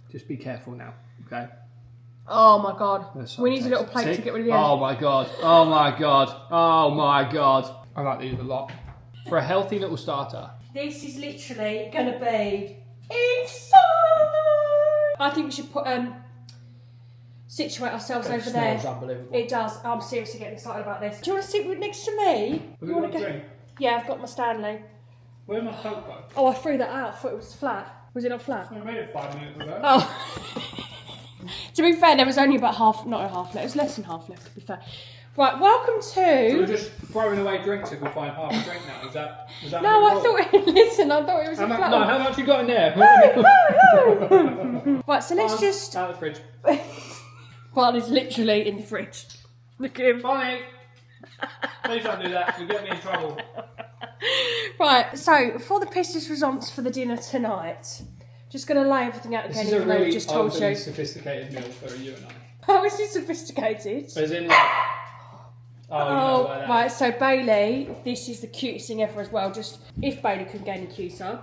just be careful now, okay? Oh my God. We need a little plate See? to get rid of the end. Oh my God. Oh my God. Oh my God. I like these a lot. For a healthy little starter. This is literally going to be insane. I think we should put situate ourselves over there. It smells unbelievable. It does. I'm seriously getting excited about this. Do you want to sit next to me? Have you got a drink? Yeah, I've got my Stanley. Where's my Coke go? Oh, I threw that out. I thought it was flat. Was it not flat? I made it 5 minutes ago. Oh. To be fair, there was only about not a half left. It was less than half left, to be fair. Right, welcome So we're to... just throwing away drinks if we find half a drink now. Is that No, I thought... Listen, I thought it was a flat one. how much you got in there? Right, so let's just... Out of the fridge. Barney's literally in the fridge. Look at him. Barney! Please don't do that. You'll get me in trouble. Right, so for the pistis risotto for the dinner tonight, just going to lay everything out again. This is a really just told you. sophisticated meal for you and I. How is it sophisticated? As in like... Oh, like right, so Bailey, this is the cutest thing ever as well. Just if Bailey could get any cuter.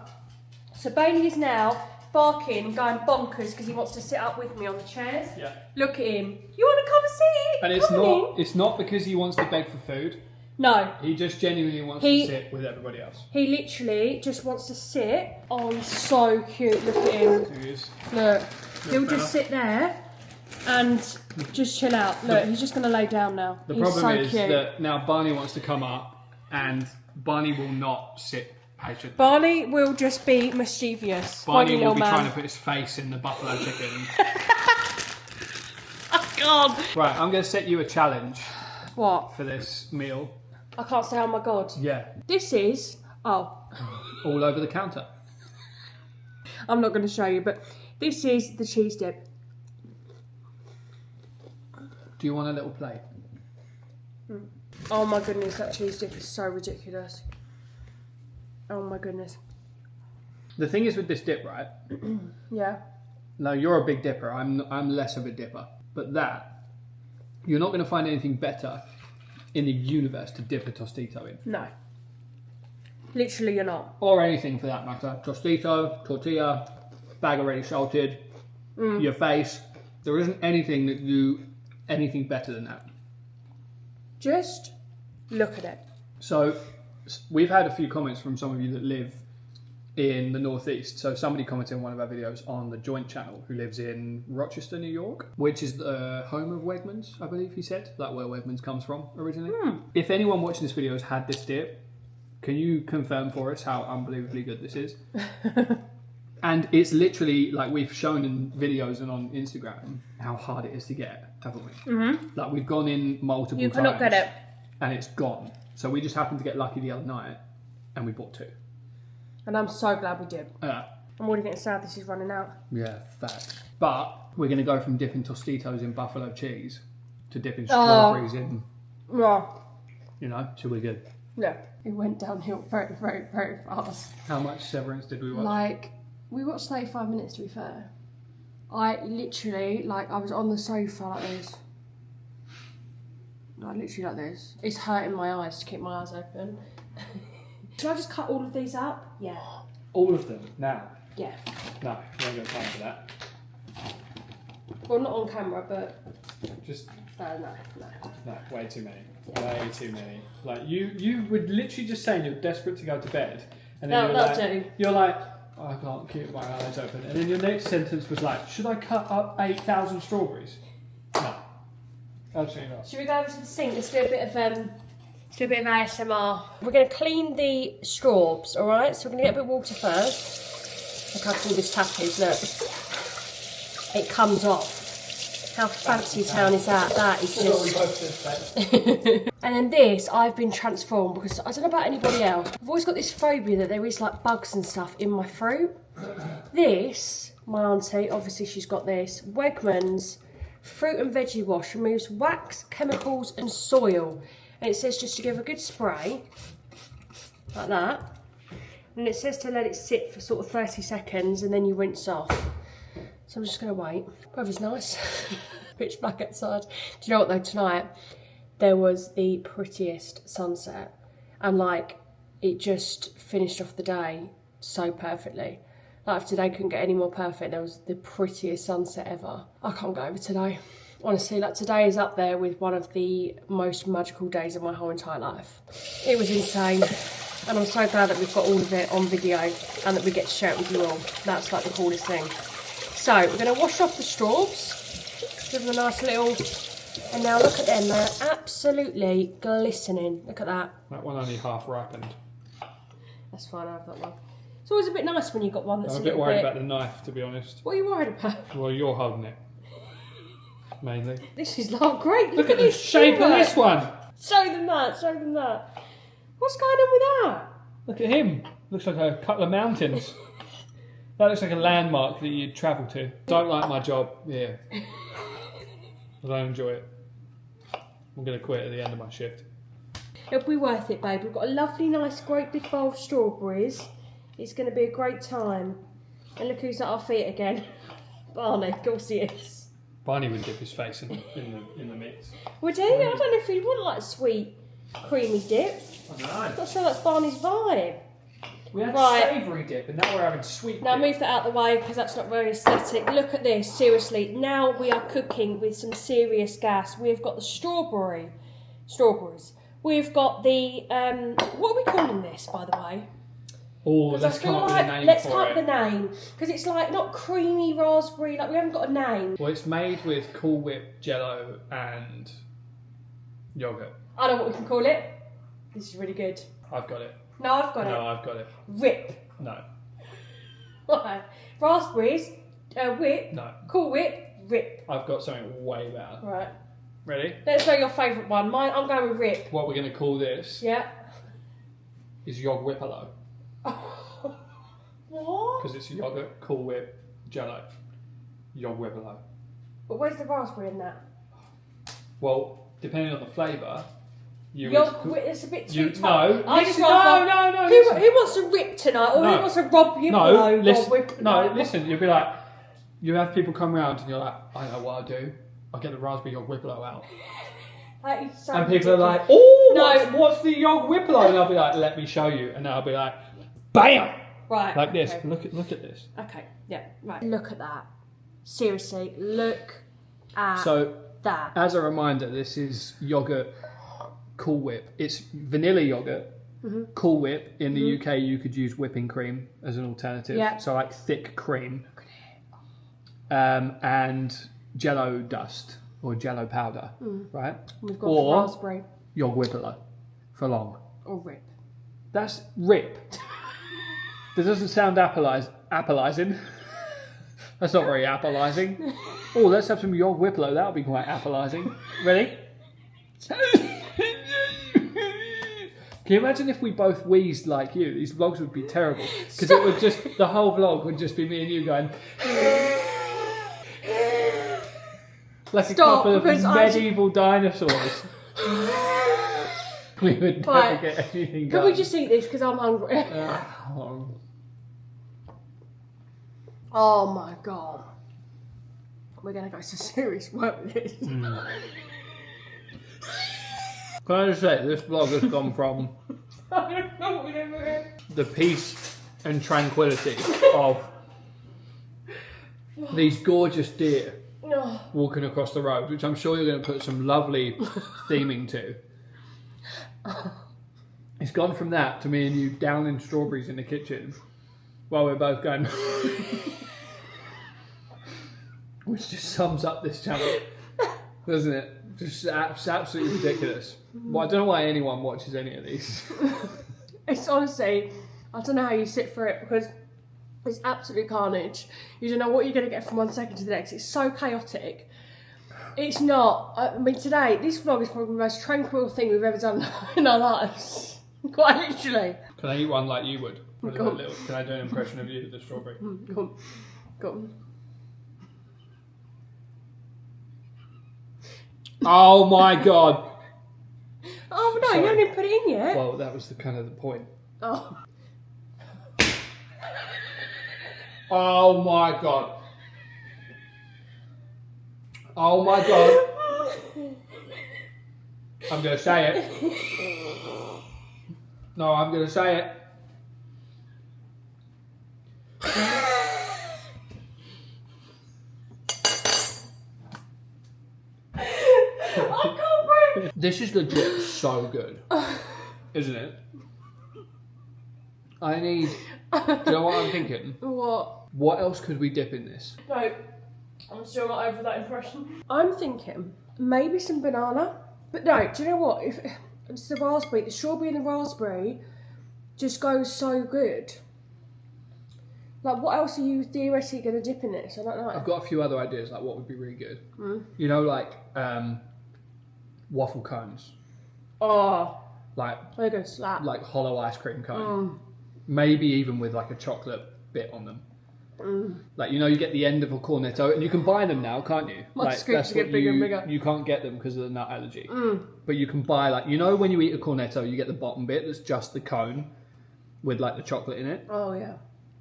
So Bailey is now barking and going bonkers because he wants to sit up with me on the chairs. Yeah. Look at him. You want to come and sit? And it's not because he wants to beg for food. No. He just genuinely wants to sit with everybody else. He literally just wants to sit. Oh, he's so cute. Look at him. He is. Look. He'll just sit there and just chill out. Look, he's just going to lay down now. The problem is that now Barney wants to come up and Barney will not sit patiently. Barney will just be mischievous. Barney will be trying to put his face in the buffalo chicken. Oh, God. Right, I'm going to set you a challenge. What? For this meal. I can't say, oh my God. Yeah. This is, all over the counter. I'm not going to show you, but this is the cheese dip. Do you want a little plate? Oh my goodness, that cheese dip is so ridiculous. Oh my goodness. The thing is with this dip, right? Yeah. No, you're a big dipper. I'm less of a dipper. But you're not going to find anything better in the universe to dip a tostito in. No. Literally, you're not. Or anything for that matter. Tostito, tortilla, bag already salted, your face. There isn't anything that do anything better than that. Just look at it. So, we've had a few comments from some of you that live in the northeast. So somebody commented in one of our videos on the Joint channel who lives in Rochester, New York, which is the home of Wegmans, I believe he said. That's where Wegmans comes from originally. If anyone watching this video has had this dip, can you confirm for us how unbelievably good this is? And it's literally, like we've shown in videos and on Instagram, how hard it is to get, haven't we? Like we've gone in multiple times. You cannot get it. And it's gone. So we just happened to get lucky the other night and we bought 2. And I'm so glad we did. I'm already getting sad this is running out. Yeah, facts. But we're going to go from dipping Tostitos in buffalo cheese to dipping strawberries in, Yeah. you know, so we're good. Yeah. It went downhill very, very, very fast. How much Severance did we watch? Like, we watched 35 minutes to be fair. I literally, I was on the sofa like this. Like, literally like this. It's hurting my eyes to keep my eyes open. Should I just cut all of these up? Yeah. All of them? Now? Yeah. No, we ain't got time for that. Well, not on camera, but... Just... No. No, way too many. Yeah. Way too many. Like, you would literally just say you're desperate to go to bed. And then you're like, oh, I can't keep my eyes open. And then your next sentence was like, should I cut up 8,000 strawberries? No. Absolutely not. Should we go over to the sink? Let's do a bit of ASMR. We're going to clean the straws, alright? So we're going to get a bit of water first. Look how cool this tap is, look. It comes off. How fancy town is that? That is just... And then this, I've been transformed because I don't know about anybody else. I've always got this phobia that there is like bugs and stuff in my fruit. This, my auntie, obviously she's got this. Wegmans fruit and veggie wash removes wax, chemicals and soil. And it says just to give a good spray, like that. And it says to let it sit for sort of 30 seconds and then you rinse off. So I'm just going to wait. Weather's nice. Pitch black outside. Do you know what though, tonight there was the prettiest sunset. And it just finished off the day so perfectly. Like if today couldn't get any more perfect, there was the prettiest sunset ever. I can't get over today. Honestly, today is up there with one of the most magical days of my whole entire life. It was insane. And I'm so glad that we've got all of it on video and that we get to share it with you all. That's the coolest thing. So, we're going to wash off the straws. Give them a nice little... And now look at them, they're absolutely glistening. Look at that. That one only half ripened. That's fine, I have that one. It's always a bit nice when you've got one that's I'm a bit worried about the knife, to be honest. What are you worried about? Well, you're holding it. Mainly. This is great. Look at the shape of this one. Show them that. What's going on with that? Look at him. Looks like a couple of mountains. That looks like a landmark that you'd travel to. Don't like my job. Yeah. I don't enjoy it. I'm going to quit at the end of my shift. It'll be worth it, babe. We've got a lovely, nice, great big bowl of strawberries. It's going to be a great time. And look who's at our feet again. Barney, of course he is. Barney would dip his face in the mix. Would he? I don't know if he'd want sweet, creamy dip. I don't know. Not sure that's Barney's vibe. We had Right. savoury dip, and now we're having sweet Now dip. move that out of the way because that's not very aesthetic. Look at this, seriously. Now we are cooking with some serious gas. We've got the strawberries. We've got the what are we calling this, by the way? Oh, 'Cause let's I feel come up with a name let's for come up it. with a name because it's like not creamy raspberry. Like we haven't got a name. Well, it's made with Cool Whip, Jello, and yogurt. I know what we can call it. This is really good. I've got it. No, I've got No, it. I've got it. Rip. No. Right. Raspberries. Whip. No. Cool Whip. Rip. I've got something way better. Right. Ready? Let's know your favourite one. Mine. I'm going with Rip. What we're going to call this Yeah. is Yog Whippalo. What? Because it's yogurt, Cool Whip, Jello. Yog Whippalo. But where's the raspberry in that? Well, depending on the flavour, you It's a bit too you, tough. no, I listen, just rather- no, Who listen. wants a Rip tonight? Or No. who wants a Rob Whippalo? No, listen, Whip, no, like, listen, you'll be like, you have people come round and you're like, I know what I do. I get the raspberry Yog Whippalo out. That is so And people are ridiculous. like, oh, No. what's the Yog Whippalo? And I'll be like, let me show you. And then I'll be like, bam! Right. Like this. Okay. Look at this. Okay. Yeah. Right. Look at that. Seriously, look at So, that. as a reminder, this is yogurt Cool Whip. It's vanilla yogurt. Cool Whip. In the UK, you could use whipping cream as an alternative. Yeah. So like thick cream. And Jello dust or Jello powder, right? We've got or raspberry Yog Whippalo for long. or Rip. That's Rip. That doesn't sound appalizing. That's not very appalizing. Oh, let's have some Yog Whippalo. That'll be quite appalizing. Ready? Can you imagine if we both wheezed like you? These vlogs would be terrible. Because it would just, the whole vlog would just be me and you going... like a Stop, couple of because medieval dinosaurs. We would never Right. get anything Can done. we just eat this because I'm hungry? Oh my god. We're going to go to serious work with this. Can I just say, this vlog has gone from I don't know what we're doing. the peace and tranquility of these gorgeous deer Oh. walking across the road, which I'm sure you're going to put some lovely theming to. It's gone from that to me and you downing strawberries in the kitchen while we're both going... Which just sums up this channel, doesn't it? Just absolutely ridiculous. Well, I don't know why anyone watches any of these. It's honestly, I don't know how you sit for it because it's absolute carnage. You don't know what you're going to get from one second to the next. It's so chaotic. It's not. I mean, today, this vlog is probably the most tranquil thing we've ever done in our lives. Quite literally. Can I eat one like you would? With Go a on. little, can I do an impression of you with the strawberry? Go on. Go on. Oh my god! Oh no, Sorry. you haven't even put it in yet. Well, that was the kind of the point. Oh. Oh my god! Oh my god! I'm gonna say it. No, I'm gonna say it. I can't breathe. This is legit so good, isn't it? I need. Do you know what I'm thinking? What? What else could we dip in this? No, I'm still not over that impression. I'm thinking maybe some banana. But no, do you know what? If it's the raspberry, the strawberry and the raspberry just goes so good. Like, what else are you theoretically going to dip in this? I don't know. I've got a few other ideas, like what would be really good. You know, like waffle cones, Oh, like they're going to slap. hollow ice cream cone. Maybe even with like a chocolate bit on them. Like, you know, you get the end of a cornetto, and you can buy them now, can't you? My Like, scoops get bigger and bigger. You can't get them because of the nut allergy. But you can buy, like, you know, when you eat a cornetto, you get the bottom bit that's just the cone with like the chocolate in it. Oh, yeah.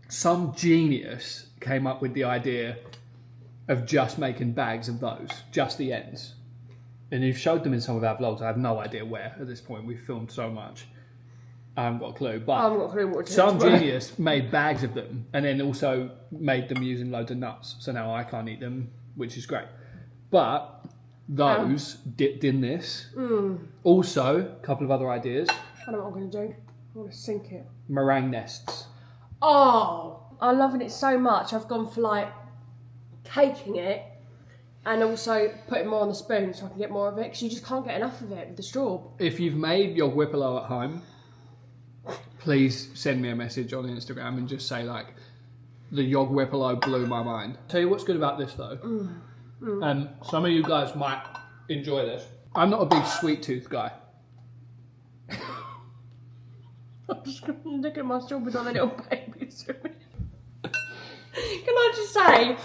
Some genius came up with the idea of just making bags of those, just the ends. And you've showed them in some of our vlogs. I have no idea where at this point. We've filmed so much. I haven't got a clue. I But haven't got a clue what it is. some genius made bags of them and then also made them using loads of nuts. So now I can't eat them, which is great. But those dipped in this. Also, a couple of other ideas. I know what I'm going to do. I want to sink it. Meringue nests. Oh, I'm loving it so much. I've gone for like caking it and also putting more on the spoon so I can get more of it because you just can't get enough of it with the straw. If you've made your whippalo at home, please send me a message on Instagram and just say like, the yog whippalo blew my mind. Tell you what's good about this though. And some of you guys might enjoy this. I'm not a big sweet tooth guy. I'm just going to look at my straw with all the little babies. Can I just say,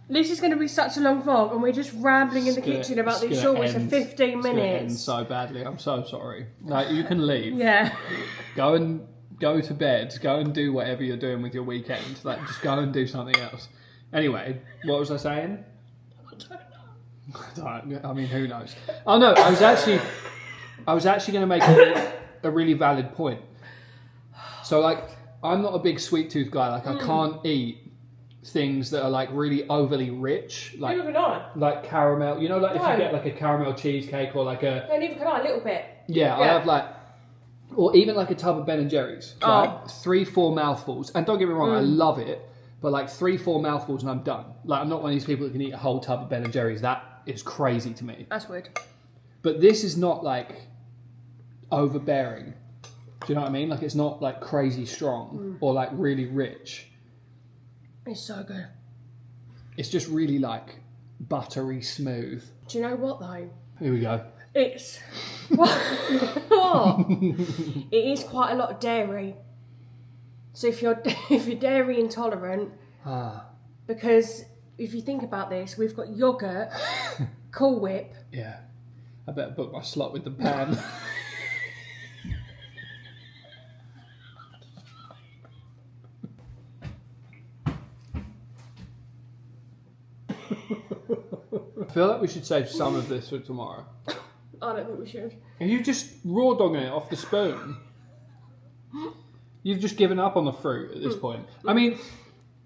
this is going to be such a long vlog and we're just rambling in the kitchen about these strawberries for 15 minutes. End so badly. I'm so sorry. Like, you can leave. Yeah. Go to bed. Go and do whatever you're doing with your weekend. Like, just go and do something else. Anyway, what was I saying? I don't know. I mean, who knows? Oh no, I was actually going to make a really valid point. So like, I'm not a big sweet tooth guy. Like, I can't eat things that are like really overly rich, like Neither can I. like caramel. You know, like if No. you get like a caramel cheesecake or like a No, neither can I, a little bit. yeah, I have like, or even like a tub of Ben and Jerry's. Like 3-4 mouthfuls, and don't get me wrong, I love it, but like 3-4 mouthfuls and I'm done. Like, I'm not one of these people that can eat a whole tub of Ben and Jerry's. That is crazy to me. That's weird. But this is not like overbearing. Do you know what I mean? Like, it's not like crazy strong or like really rich. It's so good. It's just really like buttery smooth. Do you know what though? Here we go. It's what? It is quite a lot of dairy. So if you're dairy intolerant, because if you think about this, we've got yogurt, Cool Whip. Yeah, I better book my slot with the pan. I feel like we should save some of this for tomorrow. I don't think we should. Are you just raw dogging it off the spoon? You've just given up on the fruit at this point. I mean,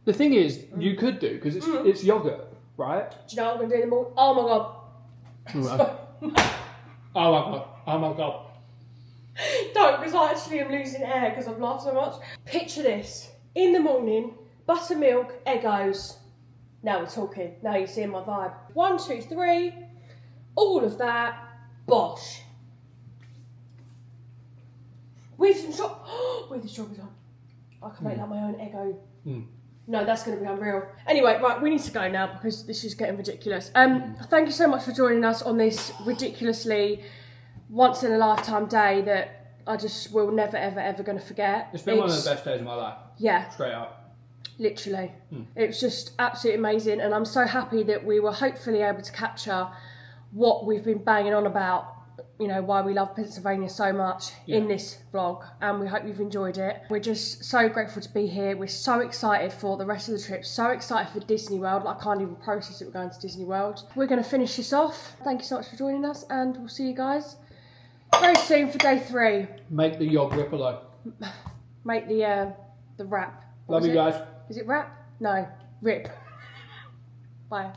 the thing is, you could do, because it's yogurt, right? Do you know what I'm going to do in the morning? Oh my god. Oh my god. Oh my god. Don't, because I actually am losing air because I've laughed so much. Picture this. In the morning, buttermilk, Eggos. Now we're talking. Now you're seeing my vibe. 1, 2, 3. All of that. Bosh. With some with the strawberries on. I can make like my own Eggo. No, that's going to be unreal. Anyway, right, we need to go now because this is getting ridiculous. Thank you so much for joining us on this ridiculously once in a lifetime day that I just will never ever ever going to forget. It's been one of the best days of my life. Yeah. Straight up. Literally. It was just absolutely amazing, and I'm so happy that we were hopefully able to capture what we've been banging on about, you know, why we love Pennsylvania so much in this vlog, and we hope you've enjoyed it. We're just so grateful to be here. We're so excited for the rest of the trip, so excited for Disney World. I can't even process that we're going to Disney World. We're going to finish this off. Thank you so much for joining us, and we'll see you guys very soon for day 3. Make the yog whippalo. Make the wrap. Love you guys. Is it wrap? No, rip. Bye.